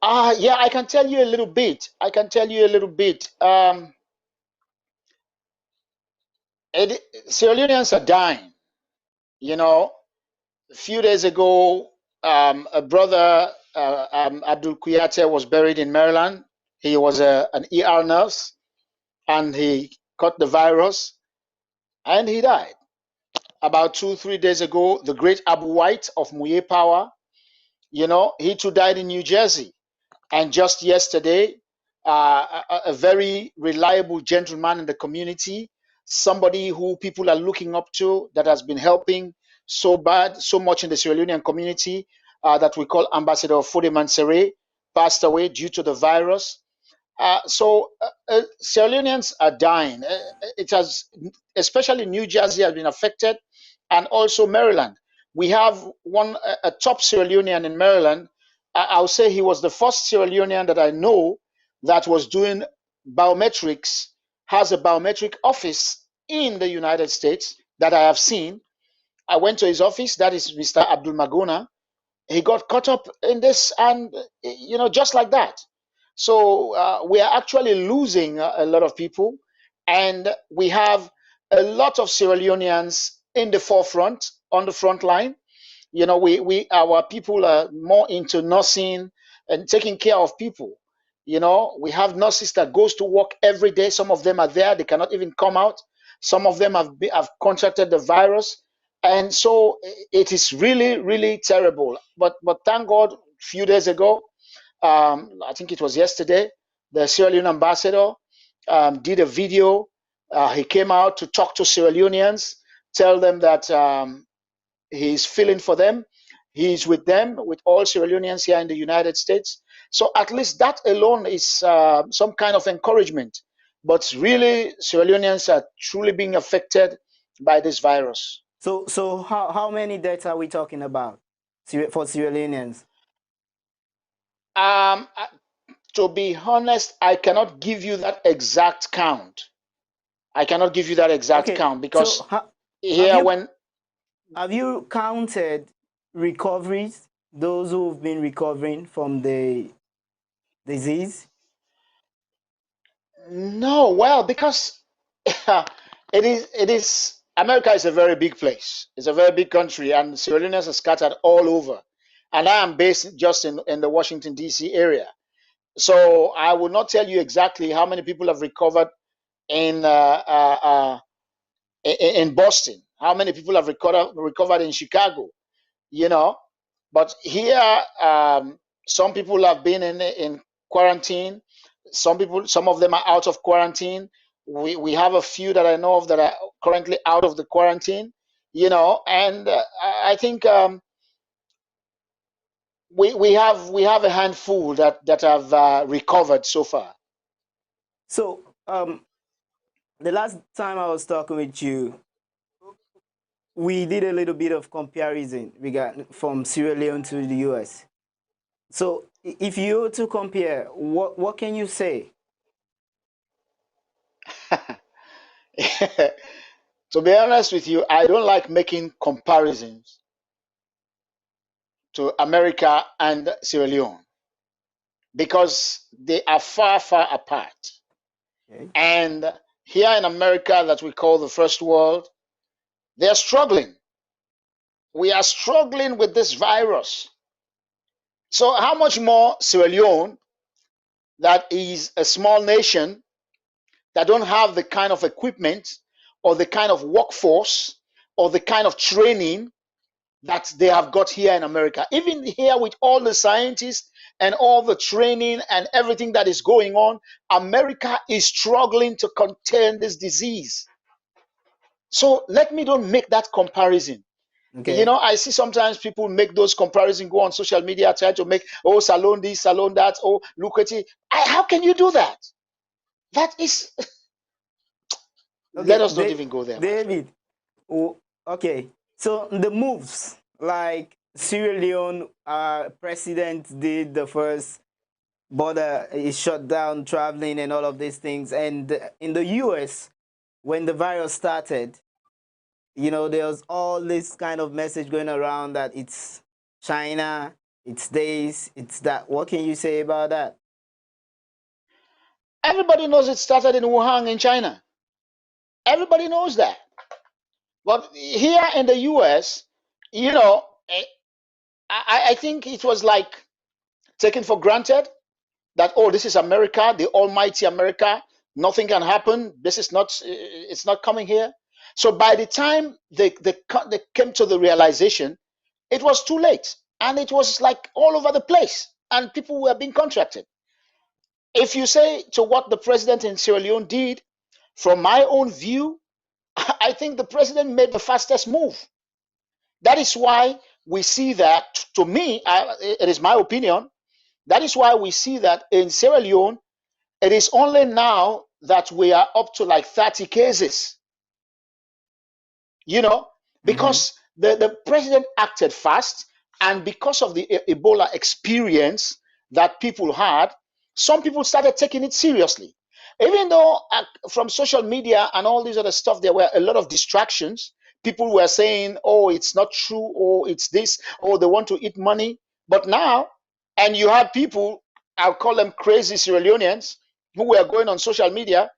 Yeah, I can tell you a little bit. Sierra Leoneans are dying. You know, a few days ago, a brother, Abdul Kuyate, was buried in Maryland. He was an ER nurse, and he caught the virus, and he died. About 2-3 days ago, the great Abu White of Muye Power, you know, he too died in New Jersey. And just yesterday, a very reliable gentleman in the community, somebody who people are looking up to, that has been helping so much in the Sierra Leonean community, that we call Ambassador Fode Mansere, passed away due to the virus. So Sierra Leoneans are dying. It has, especially New Jersey has been affected, and also Maryland. We have a top Sierra Leonean in Maryland. I'll say he was the first Sierra Leonean that I know that was doing biometrics, has a biometric office in the United States that I have seen. I went to his office, that is Mr. Abdul Magona. He got caught up in this, and, you know, just like that. So we are actually losing a lot of people, and we have a lot of Sierra Leoneans in the forefront, on the front line. You know, our people are more into nursing and taking care of people. You know, we have nurses that goes to work every day. Some of them are there; they cannot even come out. Some of them have contracted the virus, and so it is really, really terrible. But thank God, a few days ago, I think it was yesterday, the Sierra Leone ambassador did a video. He came out to talk to Sierra Leoneans, tell them that he's feeling for them. He's with them, with all Sierra Leoneans here in the United States. So at least that alone is some kind of encouragement. But really, Sierra Leoneans are truly being affected by this virus. So how many deaths are we talking about for Sierra Leoneans? To be honest, I cannot give you that exact count. I cannot give you that exact count because have you counted recoveries, those who've been recovering from the disease? No, well, because it is America is a very big place. It's a very big country, and Sierra Leoneans are scattered all over. And I am based just in the Washington, D.C. area. So I will not tell you exactly how many people have recovered in Boston, how many people have recovered in Chicago, you know. But here, some people have been in quarantine. Some of them are out of quarantine. We have a few that I know of that are currently out of the quarantine, you know. And I think we have a handful that have recovered so far. So the last time I was talking with you, we did a little bit of comparison from Sierra Leone to the US. So if you were to compare, what can you say? To be honest with you, I don't like making comparisons to America and Sierra Leone because they are far, far apart. Okay. And here in America, that we call the first world, they are struggling. We are struggling with this virus. So how much more Sierra Leone, that is a small nation, that don't have the kind of equipment or the kind of workforce or the kind of training that they have got here in America. Even here with all the scientists and all the training and everything that is going on, America is struggling to contain this disease. So let me don't make that comparison. Okay. You know, I see sometimes people make those comparisons, go on social media, try to make, oh, salon this, salon that, oh, look at it. How can you do that? That is... Okay, let us not even go there. David, okay. So the moves, like Sierra Leone president did the first border is shut down, traveling and all of these things. And in the US, when the virus started, you know, there was all this kind of message going around that it's China, it's this, it's that. What can you say about that? Everybody knows it started in Wuhan in China. Everybody knows that. But here in the US, you know, I think it was like taken for granted that, oh, this is America, the almighty America. Nothing can happen. This is not, it's not coming here. So by the time they came to the realization, it was too late. And it was like all over the place. And people were being contracted. If you say to what the president in Sierra Leone did, from my own view, I think the president made the fastest move. That is why we see that, to me, it is my opinion, that is why we see that in Sierra Leone, it is only now that we are up to like 30 cases. You know, because the president acted fast, and because of the Ebola experience that people had, some people started taking it seriously. Even though from social media and all these other stuff, there were a lot of distractions. People were saying, oh, it's not true, or it's this, or they want to eat money. But now, and you had people, I'll call them crazy Sierra Leoneans, who were going on social media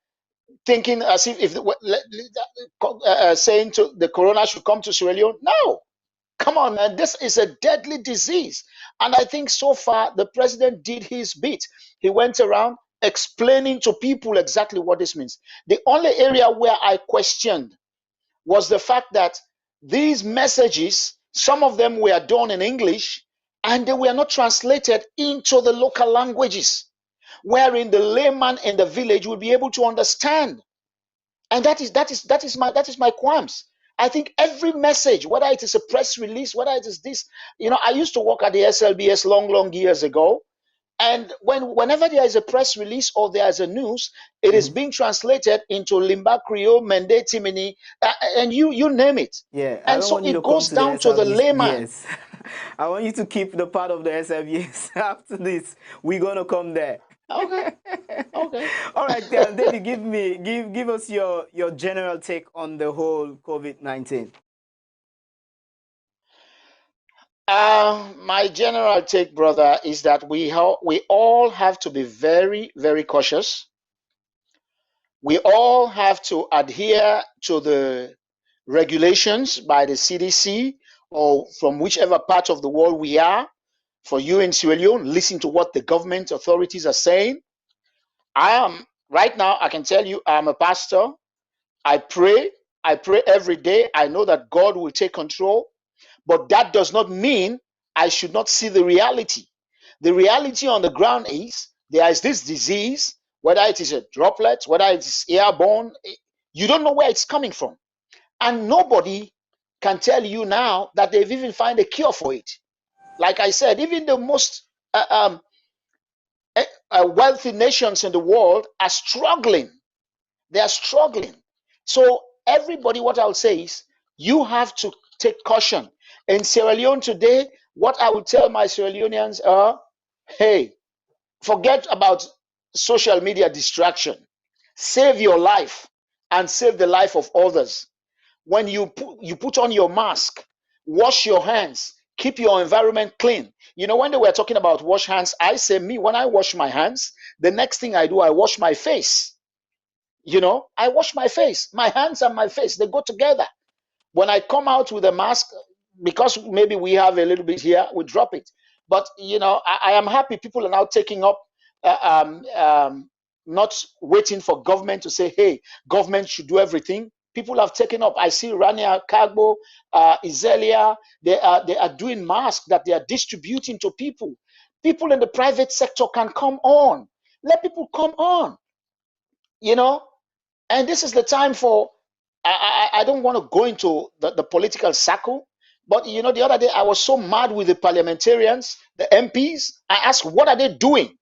thinking as if saying to the corona should come to Sierra Leone. No, Come on, man. This is a deadly disease. And I think so far the president did his bit. He went around explaining to people exactly what this means. The only area where I questioned was the fact that these messages, some of them were done in English and they were not translated into the local languages, wherein the layman in the village will be able to understand. And that is my qualms. I think every message, whether it is a press release, whether it is this, I used to work at the SLBS long years ago. And whenever there is a press release or there is a news, it is being translated into Limba Creole, Mende, Timini, and you name it. Yeah, and so it goes down to the layman. Yes. I want you to keep the part of the SLBS after this. We're gonna come there. Okay. Okay. All right, David, give us your general take on the whole COVID-19. My general take, brother, is that we all have to be very, very cautious. We all have to adhere to the regulations by the CDC or from whichever part of the world we are. For you in Sierra Leone, listen to what the government authorities are saying. Right now, I can tell you, I'm a pastor. I pray every day. I know that God will take control. But that does not mean I should not see the reality. The reality on the ground is there is this disease, whether it is a droplet, whether it is airborne, you don't know where it's coming from. And nobody can tell you now that they've even found a cure for it. Like I said, even the most wealthy nations in the world are struggling. They are struggling. So everybody, what I'll say is, you have to take caution. In Sierra Leone today, what I would tell my Sierra Leoneans are, hey, forget about social media distraction. Save your life and save the life of others. When you put on your mask, wash your hands, keep your environment clean. When they were talking about wash hands, I say, when I wash my hands, the next thing I do, I wash my face. I wash my face. My hands and my face, they go together. When I come out with a mask, because maybe we have a little bit here, we drop it. But, I am happy people are now taking up, not waiting for government to say, hey, government should do everything. People have taken up. I see Rania, Kagbo, Izelia, they are doing masks that they are distributing to people. People in the private sector can come on. Let people come on, And this is the time for, I don't want to go into the political circle, but the other day I was so mad with the parliamentarians, the MPs. I asked, what are they doing?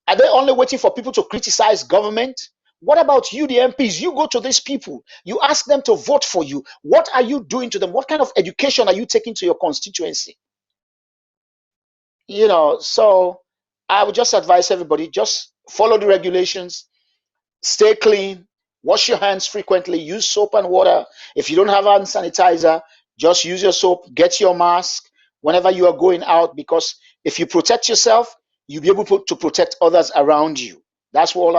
Are they only waiting for people to criticize government? What about you, the MPs? You go to these people, you ask them to vote for you. What are you doing to them? What kind of education are you taking to your constituency? So I would just advise everybody, just follow the regulations, stay clean, wash your hands frequently, use soap and water. If you don't have hand sanitizer, just use your soap, get your mask whenever you are going out, because if you protect yourself, you'll be able to protect others around you. That's all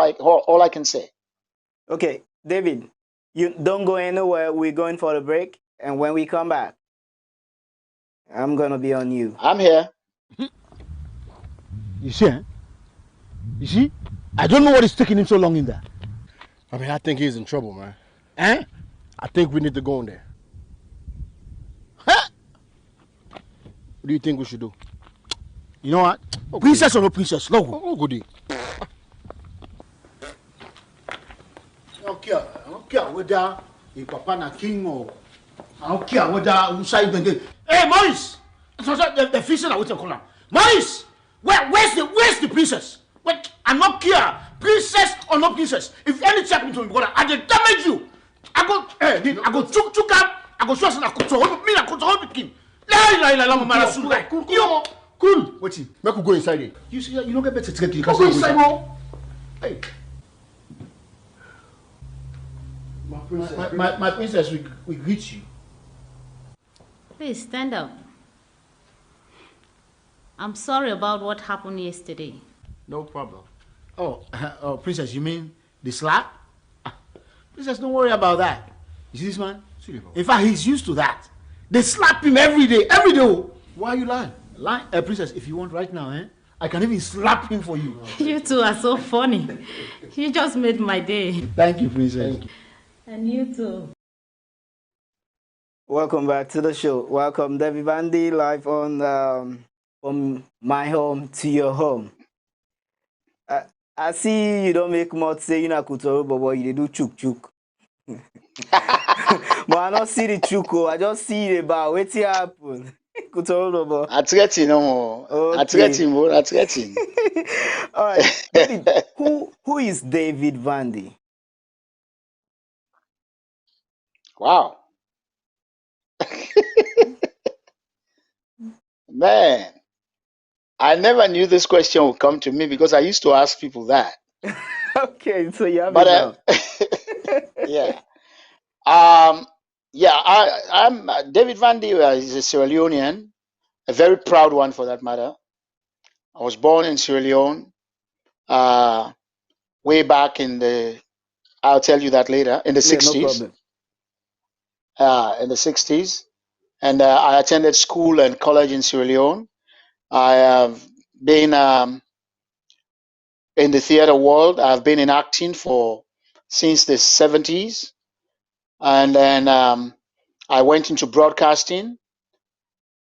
I can say. Okay, David, you don't go anywhere. We're going for the break, and when we come back, I'm gonna be on you. I'm here. You see? I don't know what is taking him so long in there. I think he's in trouble, man. Eh? I think we need to go in there. Huh? What do you think we should do? You know what? Okay. Princess or no princess? No. Oh, goody. I don't care whether a papa na king or I don't care whether Usai Bende. Hey, Maurice! The fishes are waiting for Maurice! Where's the princess? Wait, I'm not care. Princess or no princess. If anything happens to me, brother, I will damage you. I go chook up. I go show us I could hold me. I could hold the king. Cool. Wait, make we go inside it. You see, you don't get better to get you. Go inside, more. Hey. My princess, we greet you. Please stand up. I'm sorry about what happened yesterday. No problem. Oh, princess, you mean the slap? Princess, don't worry about that. You see this man? In fact, he's used to that. They slap him every day. Every day. Why are you lying? Lying? Princess, if you want right now, I can even slap him for you. You two are so funny. You just made my day. Thank you, Princess. Thank you. And you too. Welcome back to the show. Welcome, David Vandy, live on from my home to your home. I see you don't make much saying a kutoro, but you do chuk chuk. But I don't see the chuko. I just see the bar. What's happen? Kutoro, I threat no more. Okay. I threat him. I threat him. All right, David. Who is David Vandy? Wow. Man, I never knew this question would come to me because I used to ask people that. Okay, so you have it now. Yeah. Yeah, I'm David Vandy is a Sierra Leonean, a very proud one for that matter. I was born in Sierra Leone, way back in the, I'll tell you that later, in the 60s. No problem. In the 60s. And I attended school and college in Sierra Leone. I have been in the theater world. I've been in acting since the 70s. And then I went into broadcasting.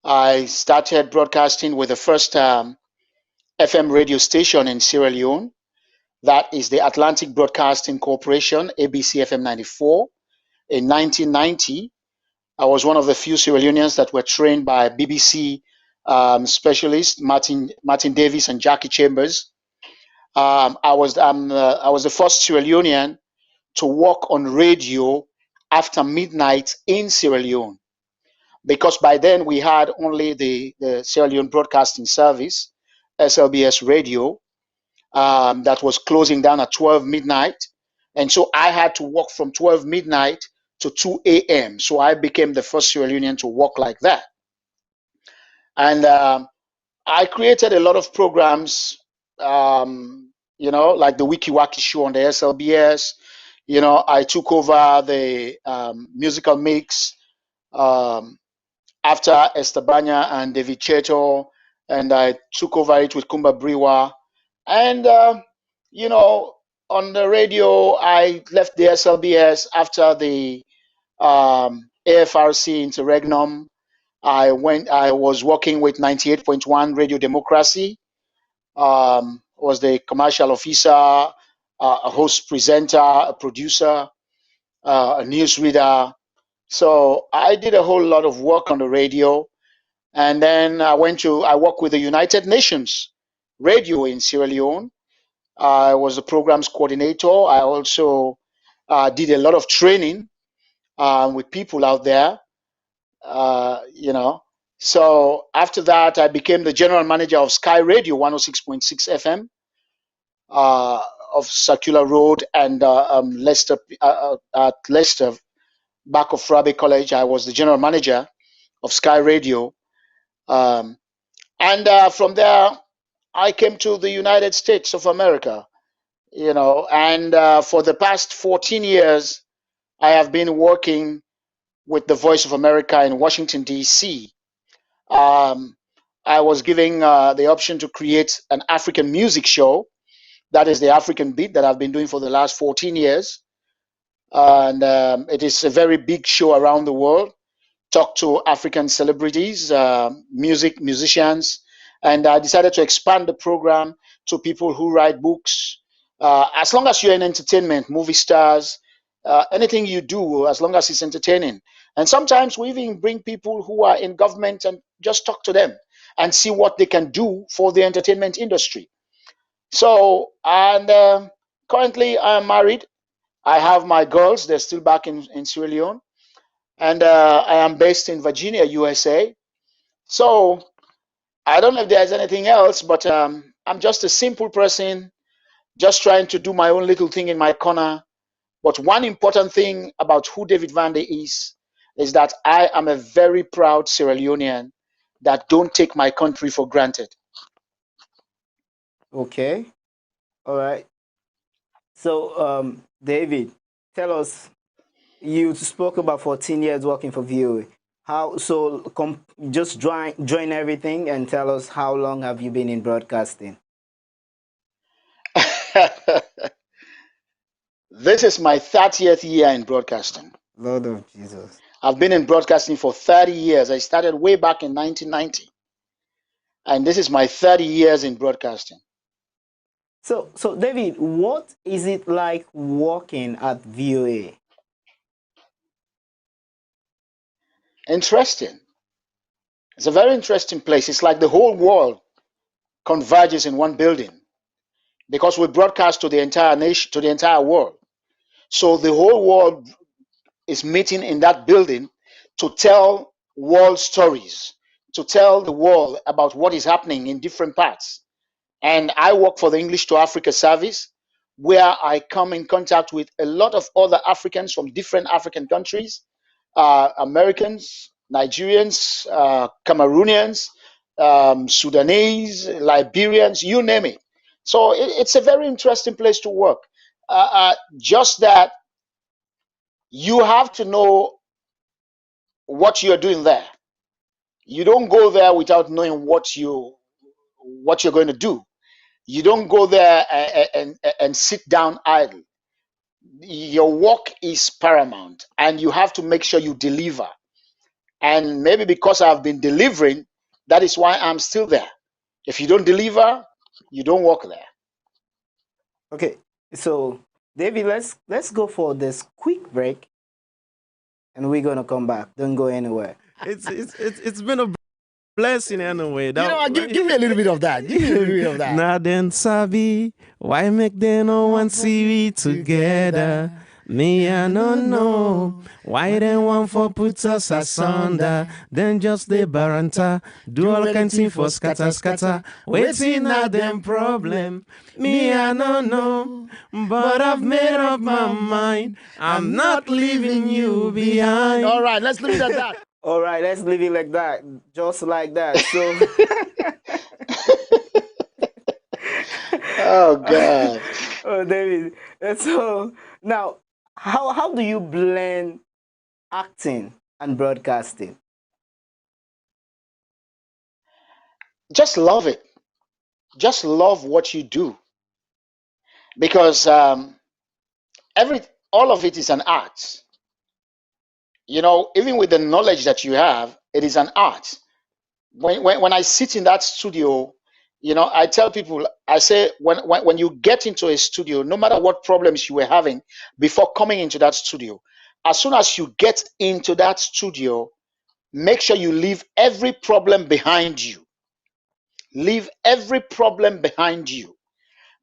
I started broadcasting with the first FM radio station in Sierra Leone. That is the Atlantic Broadcasting Corporation, ABC FM 94. In 1990, I was one of the few Sierra Leoneans that were trained by BBC specialists, Martin Davis and Jackie Chambers. I was the first Sierra Leonean to work on radio after midnight in Sierra Leone, because by then we had only the Sierra Leone Broadcasting Service, SLBS Radio, that was closing down at 12 midnight. And so I had to work from 12 midnight to 2 a.m. So I became the first Sierra Leonean to work like that. And I created a lot of programs, like the Wiki Waki show on the SLBS. I took over the musical mix after Estabanya and David Cheto, and I took over it with Kumba Briwa. And, on the radio, I left the SLBS after the AFRC interregnum. I was working with 98.1 Radio Democracy, was the commercial officer, a host presenter, a producer, a newsreader. So I did a whole lot of work on the radio. And then I worked with the United Nations Radio in Sierra Leone. I was the programs coordinator. I also did a lot of training with people out there, So after that, I became the general manager of Sky Radio 106.6 FM of Circular Road and Leicester, at Leicester, back of Rabe College. I was the general manager of Sky Radio. And from there, I came to the United States of America, and for the past 14 years, I have been working with the Voice of America in Washington, D.C. I was given the option to create an African music show. That is the African Beat that I've been doing for the last 14 years. And it is a very big show around the world. Talk to African celebrities, musicians, and I decided to expand the program to people who write books. As long as you're in entertainment, movie stars, anything you do, as long as it's entertaining. And sometimes we even bring people who are in government and just talk to them and see what they can do for the entertainment industry. So, and currently I'm married. I have my girls. They're still back in Sierra Leone. And I am based in Virginia, USA. So I don't know if there's anything else, but I'm just a simple person, just trying to do my own little thing in my corner. But one important thing about who David Vandy is that I am a very proud Sierra Leonean that don't take my country for granted. Okay. All right. So, David, tell us, you spoke about 14 years working for VOA. Just join everything and tell us how long have you been in broadcasting? This is my 30th year in broadcasting. Lord of Jesus. I've been in broadcasting for 30 years. I started way back in 1990. And this is my 30 years in broadcasting. So David, what is it like working at VOA? Interesting. It's a very interesting place. It's like the whole world converges in one building because we broadcast to the entire nation, to the entire world. So the whole world is meeting in that building to tell world stories, to tell the world about what is happening in different parts. And I work for the English to Africa service, where I come in contact with a lot of other Africans from different African countries, Americans, Nigerians, Cameroonians, Sudanese, Liberians, you name it. So it's a very interesting place to work. Just that you have to know what you're doing there. You don't go there without knowing what you're going to do. You don't go there and sit down idle. Your work is paramount, and you have to make sure you deliver. And maybe because I've been delivering, that is why I'm still there. If you don't deliver, you don't work there. Okay, so David, let's go for this quick break, and we're gonna come back. Don't go anywhere. It's been a blessing anyway. Give me a little bit of that. Give me a little bit of that. Now then, Sabi, why make them no one see we together? Me, I don't know why they want for put us asunder. Then just the baranta, do all kinds thing for scatter. Waiting at them problem. Me, I don't know, but I've made up my mind. I'm not leaving you behind. All right, let's leave it at that. All right, let's leave it like that, just like that. So, oh God, oh David. So now, how do you blend acting and broadcasting? Just love it. Just love what you do, because all of it is an art. You know, even with the knowledge that you have, it is an art. When I sit in that studio, you know, I tell people, I say, when you get into a studio, no matter what problems you were having before coming into that studio, as soon as you get into that studio, make sure you leave every problem behind you. Leave every problem behind you.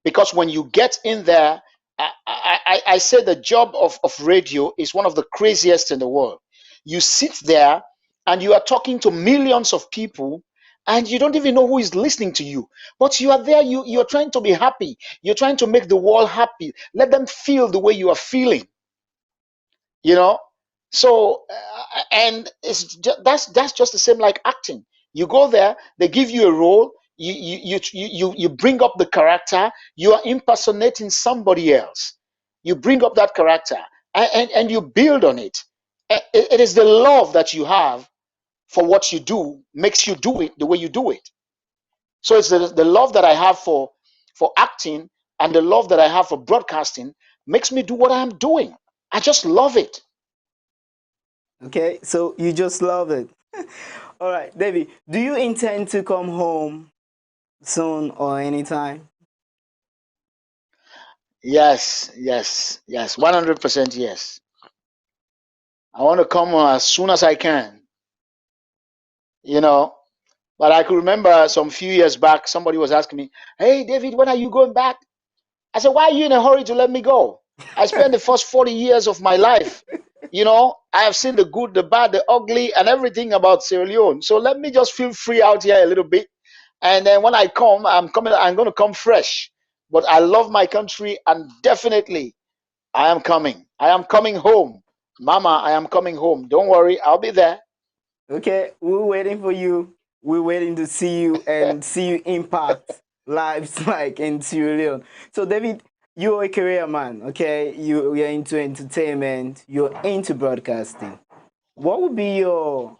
Because when you get in there, I say the job of radio is one of the craziest in the world. You sit there and you are talking to millions of people and you don't even know who is listening to you. But you are there, you're trying to be happy. You're trying to make the world happy. Let them feel the way you are feeling. You know? So, and that's just the same like acting. You go there, they give you a role, you bring up the character, you are impersonating somebody else. You bring up that character and you build on it. It is the love that you have for what you do makes you do it the way you do it. So it's the love that I have for acting and the love that I have for broadcasting makes me do what I'm doing. I just love it. Okay, so you just love it. All right, David, do you intend to come home soon or anytime? Yes, 100% yes. I want to come as soon as I can, you know. But I could remember some few years back, somebody was asking me, "Hey, David, when are you going back?" I said, "Why are you in a hurry to let me go? I spent the first 40 years of my life, you know, I have seen the good, the bad, the ugly, and everything about Sierra Leone. So let me just feel free out here a little bit. And then when I come, I'm going to come fresh. But I love my country, and definitely I am coming. I am coming home. Mama, I am coming home. Don't worry, I'll be there." Okay, we're waiting for you. We're waiting to see you and see you impact lives like in Sierra Leone. So David, you're a career man, okay? You're into entertainment, you're into broadcasting. What would be your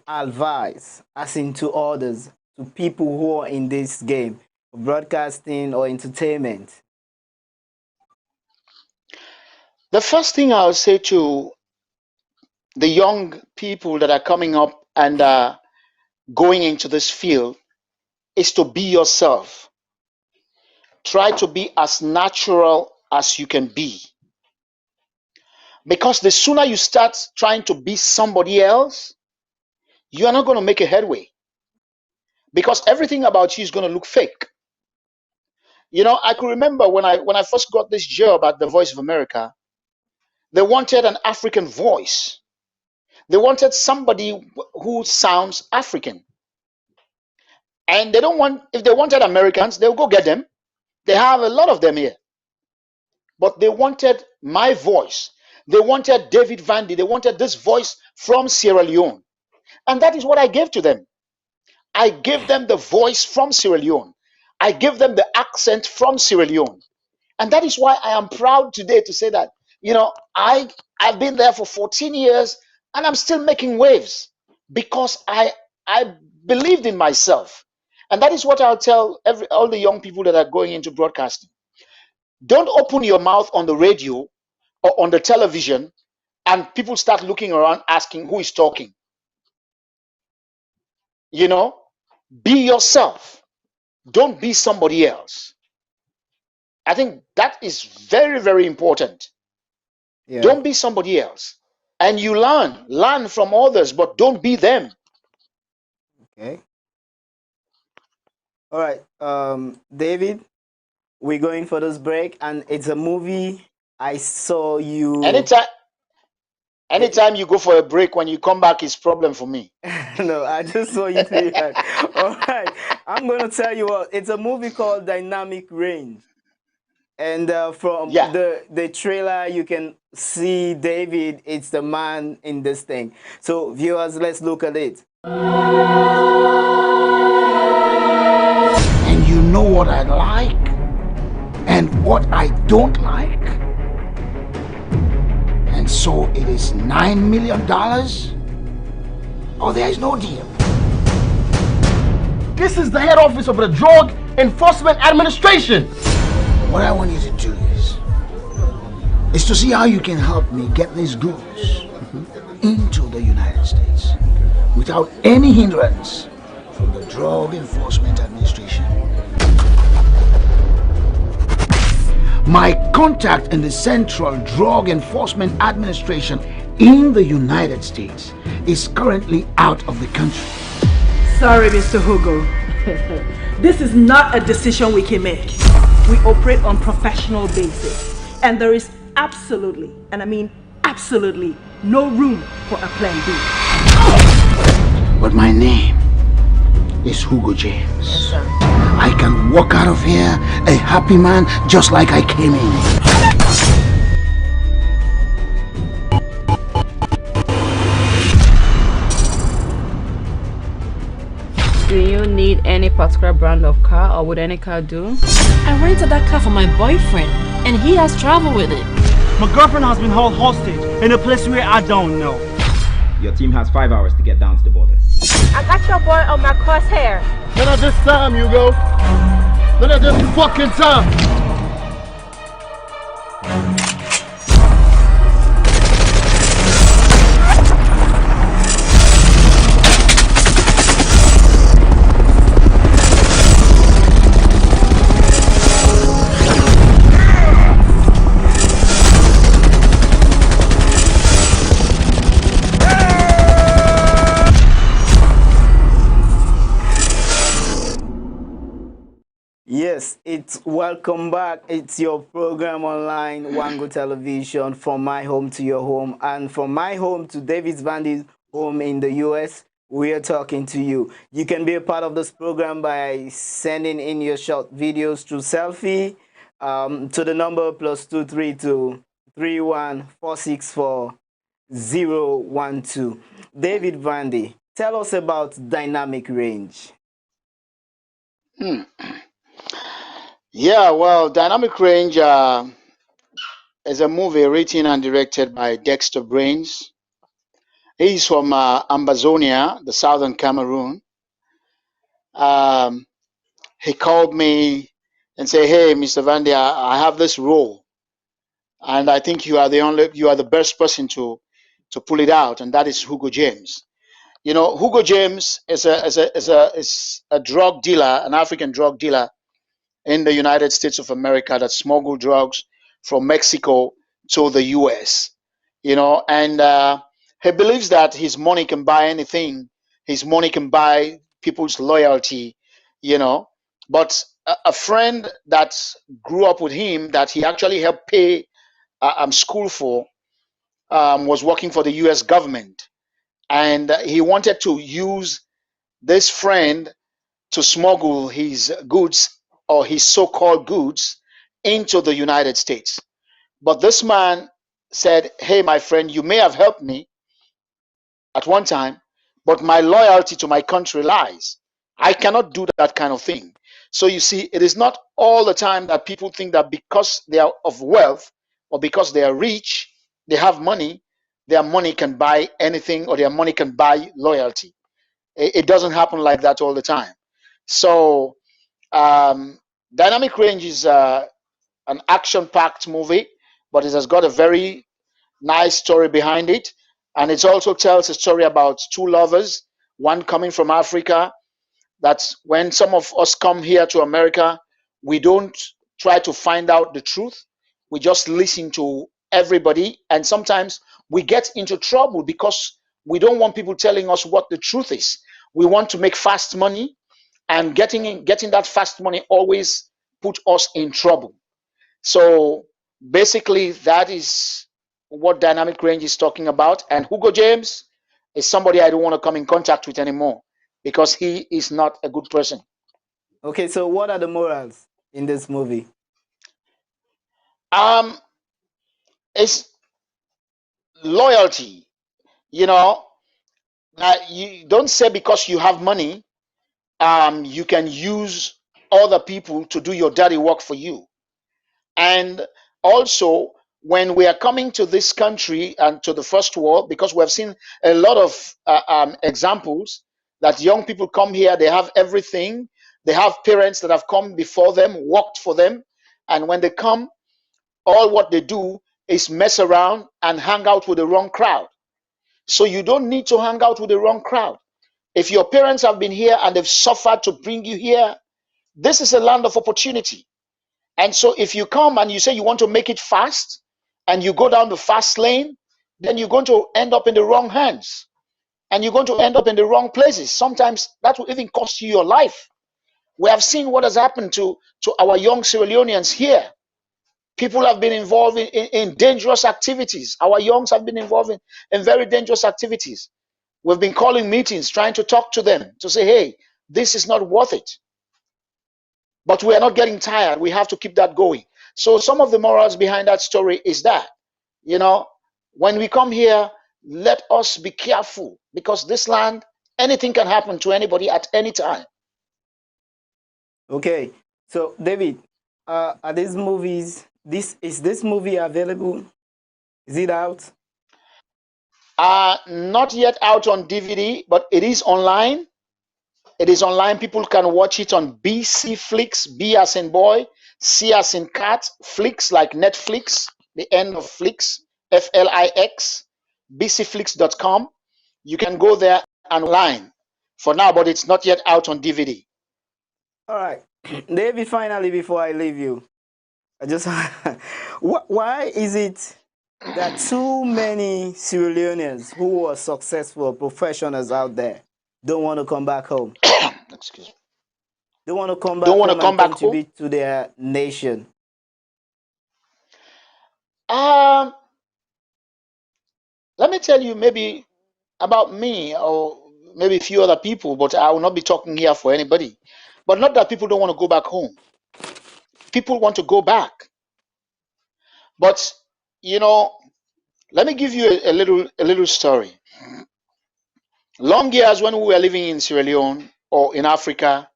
advise, as in to others, to people who are in this game, broadcasting or entertainment? The first thing I'll say to the young people that are coming up and going into this field is to be yourself. Try to be as natural as you can be. Because the sooner you start trying to be somebody else, you are not going to make a headway. Because everything about you is going to look fake. You know, I can remember when I first got this job at the Voice of America, they wanted an African voice. They wanted somebody who sounds African. And they don't want, if they wanted Americans, they'll go get them. They have a lot of them here. But they wanted my voice. They wanted David Vandy. They wanted this voice from Sierra Leone. And that is what I gave to them. I gave them the voice from Sierra Leone. I gave them the accent from Sierra Leone. And that is why I am proud today to say that, you know, I've been there for 14 years and I'm still making waves because I believed in myself. And that is what I'll tell all the young people that are going into broadcasting. Don't open your mouth on the radio or on the television and people start looking around asking who is talking. You know, be yourself. Don't be somebody else. I think that is very, very important. Yeah. Don't be somebody else. And you learn from others, but don't be them. Okay. All right. David, we're going for this break, and it's a movie. I saw you. Anytime you go for a break, when you come back, it's problem for me. No, I just saw you do that. All right. I'm going to tell you what. It's a movie called Dynamic Range. And from the trailer, you can see David. It's the man in this thing. So, viewers, let's look at it. And you know what I like and what I don't like. And so it is $9 million or there is no deal. This is the head office of the Drug Enforcement Administration. What I want you to do is to see how you can help me get these goods into the United States without any hindrance from the Drug Enforcement Administration. My contact in the Central Drug Enforcement Administration in the United States is currently out of the country. Sorry, Mr. Hugo. This is not a decision we can make. We operate on professional basis, and there is absolutely, and I mean absolutely, no room for a plan B. But my name is Hugo James. Yes, sir. I can walk out of here a happy man just like I came in. Do you need any particular brand of car, or would any car do? I rented that car for my boyfriend, and he has traveled with it. My girlfriend has been held hostage in a place where I don't know. Your team has 5 hours to get down to the border. I got your boy on my crosshair. Not at this time, Hugo. Not at this fucking time. Yes, it's welcome back. It's your program online, Wango Television, from my home to your home, and from my home to David Vandy's home in the US. We are talking to you. You can be a part of this program by sending in your short videos through selfie to the number +232 31464 012. David Vandy, tell us about Dynamic Range. Yeah, well, Dynamic Range is a movie written and directed by Dexter Brains. He's from Ambazonia, the southern Cameroon. He called me and said, "Hey, Mr. Vandy, I have this role, and I think you are the best person to pull it out, and that is Hugo James." You know, Hugo James is a drug dealer, an African drug dealer in the United States of America that smuggle drugs from Mexico to the US. You know, and he believes that his money can buy anything. His money can buy people's loyalty, you know. But a friend that grew up with him that he actually helped pay school for was working for the US government. And he wanted to use this friend to smuggle his goods or his so-called goods into the United States. But this man said, "Hey, my friend, you may have helped me at one time, but my loyalty to my country lies. I cannot do that kind of thing." So you see, it is not all the time that people think that because they are of wealth or because they are rich, they have money, their money can buy anything or their money can buy loyalty. It doesn't happen like that all the time. So Dynamic Range is an action-packed movie, but it has got a very nice story behind it. And it also tells a story about two lovers, one coming from Africa. That's when some of us come here to America, we don't try to find out the truth. We just listen to everybody. And sometimes we get into trouble because we don't want people telling us what the truth is. We want to make fast money, and getting that fast money always put us in trouble. So basically, that is what Dynamic Range is talking about. And Hugo James is somebody I don't want to come in contact with anymore because he is not a good person. Okay, so what are the morals in this movie? It's loyalty. You know, you don't say because you have money, you can use other people to do your dirty work for you. And also, when we are coming to this country and to the first world, because we have seen a lot of examples that young people come here, they have everything. They have parents that have come before them, worked for them. And when they come, all what they do is mess around and hang out with the wrong crowd. So you don't need to hang out with the wrong crowd. If your parents have been here and they've suffered to bring you here, this is a land of opportunity. And so if you come and you say you want to make it fast and you go down the fast lane, then you're going to end up in the wrong hands and you're going to end up in the wrong places. Sometimes that will even cost you your life. We have seen what has happened to our young Sierra Leoneans here. People have been involved in dangerous activities. Our youngs have been involved in very dangerous activities. We've been calling meetings, trying to talk to them to say, hey, this is not worth it. But we are not getting tired. We have to keep that going. So some of the morals behind that story is that, you know, when we come here, let us be careful because this land, anything can happen to anybody at any time. Okay, so David, are these movies? Is this movie available? Is it out? Not yet out on DVD, but it is online. It is online. People can watch it on BC Flix, B as in boy, C as in cat, Flix like Netflix, the end of Flix, Flix, bcflix.com. You can go there and online for now, but it's not yet out on DVD. All right. David, finally, before I leave you, I just why is it that too many Sierra Leoneans who are successful professionals out there don't want to come back home? Excuse me. Don't want to come back home and contribute to their nation. Let me tell you maybe about me or maybe a few other people, but I will not be talking here for anybody. But not that people don't want to go back home. People want to go back. But, you know, let me give you a little story. Long years when we were living in Sierra Leone or in Africa,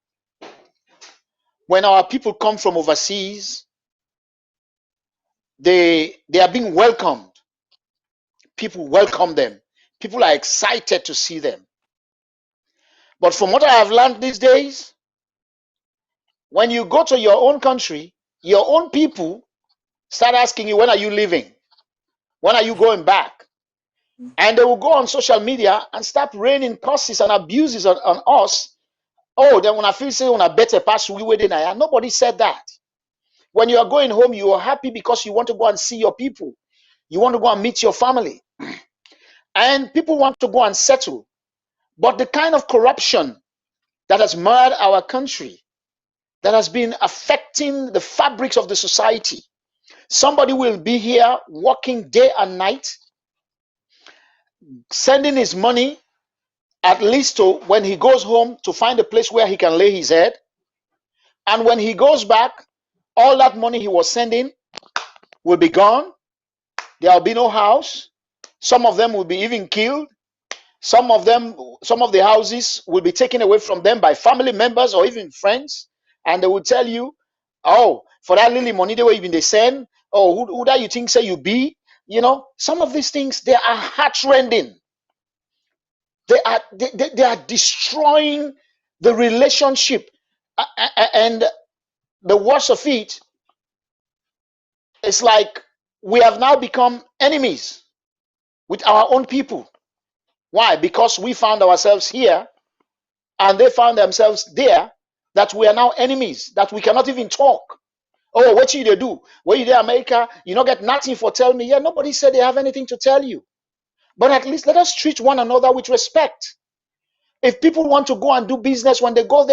when our people come from overseas, they are being welcomed. People welcome them. People are excited to see them. But from what I have learned these days, when you go to your own country, your own people start asking you, when are you leaving? When are you going back? And they will go on social media and start raining curses and abuses on us. Oh, then when I feel say on a better pass, we waiting. Nobody said that. When you are going home, you are happy because you want to go and see your people. You want to go and meet your family. And people want to go and settle. But the kind of corruption that has marred our country, that has been affecting the fabrics of the society. Somebody will be here working day and night, sending his money at least to when he goes home to find a place where he can lay his head. And when he goes back, all that money he was sending will be gone. There will be no house. Some of them will be even killed. Some of the houses will be taken away from them by family members or even friends. And they will tell you, oh, for that little money they were even they send, oh, who that you think say you be? You know, some of these things, they are heartrending. They are destroying the relationship. And the worst of it, it's like we have now become enemies with our own people. Why? Because we found ourselves here and they found themselves there, that we are now enemies, that we cannot even talk. Oh, what you do? When you there, America, you don't get nothing for tell me. Yeah, nobody said they have anything to tell you. But at least let us treat one another with respect. If people want to go and do business, when they go there,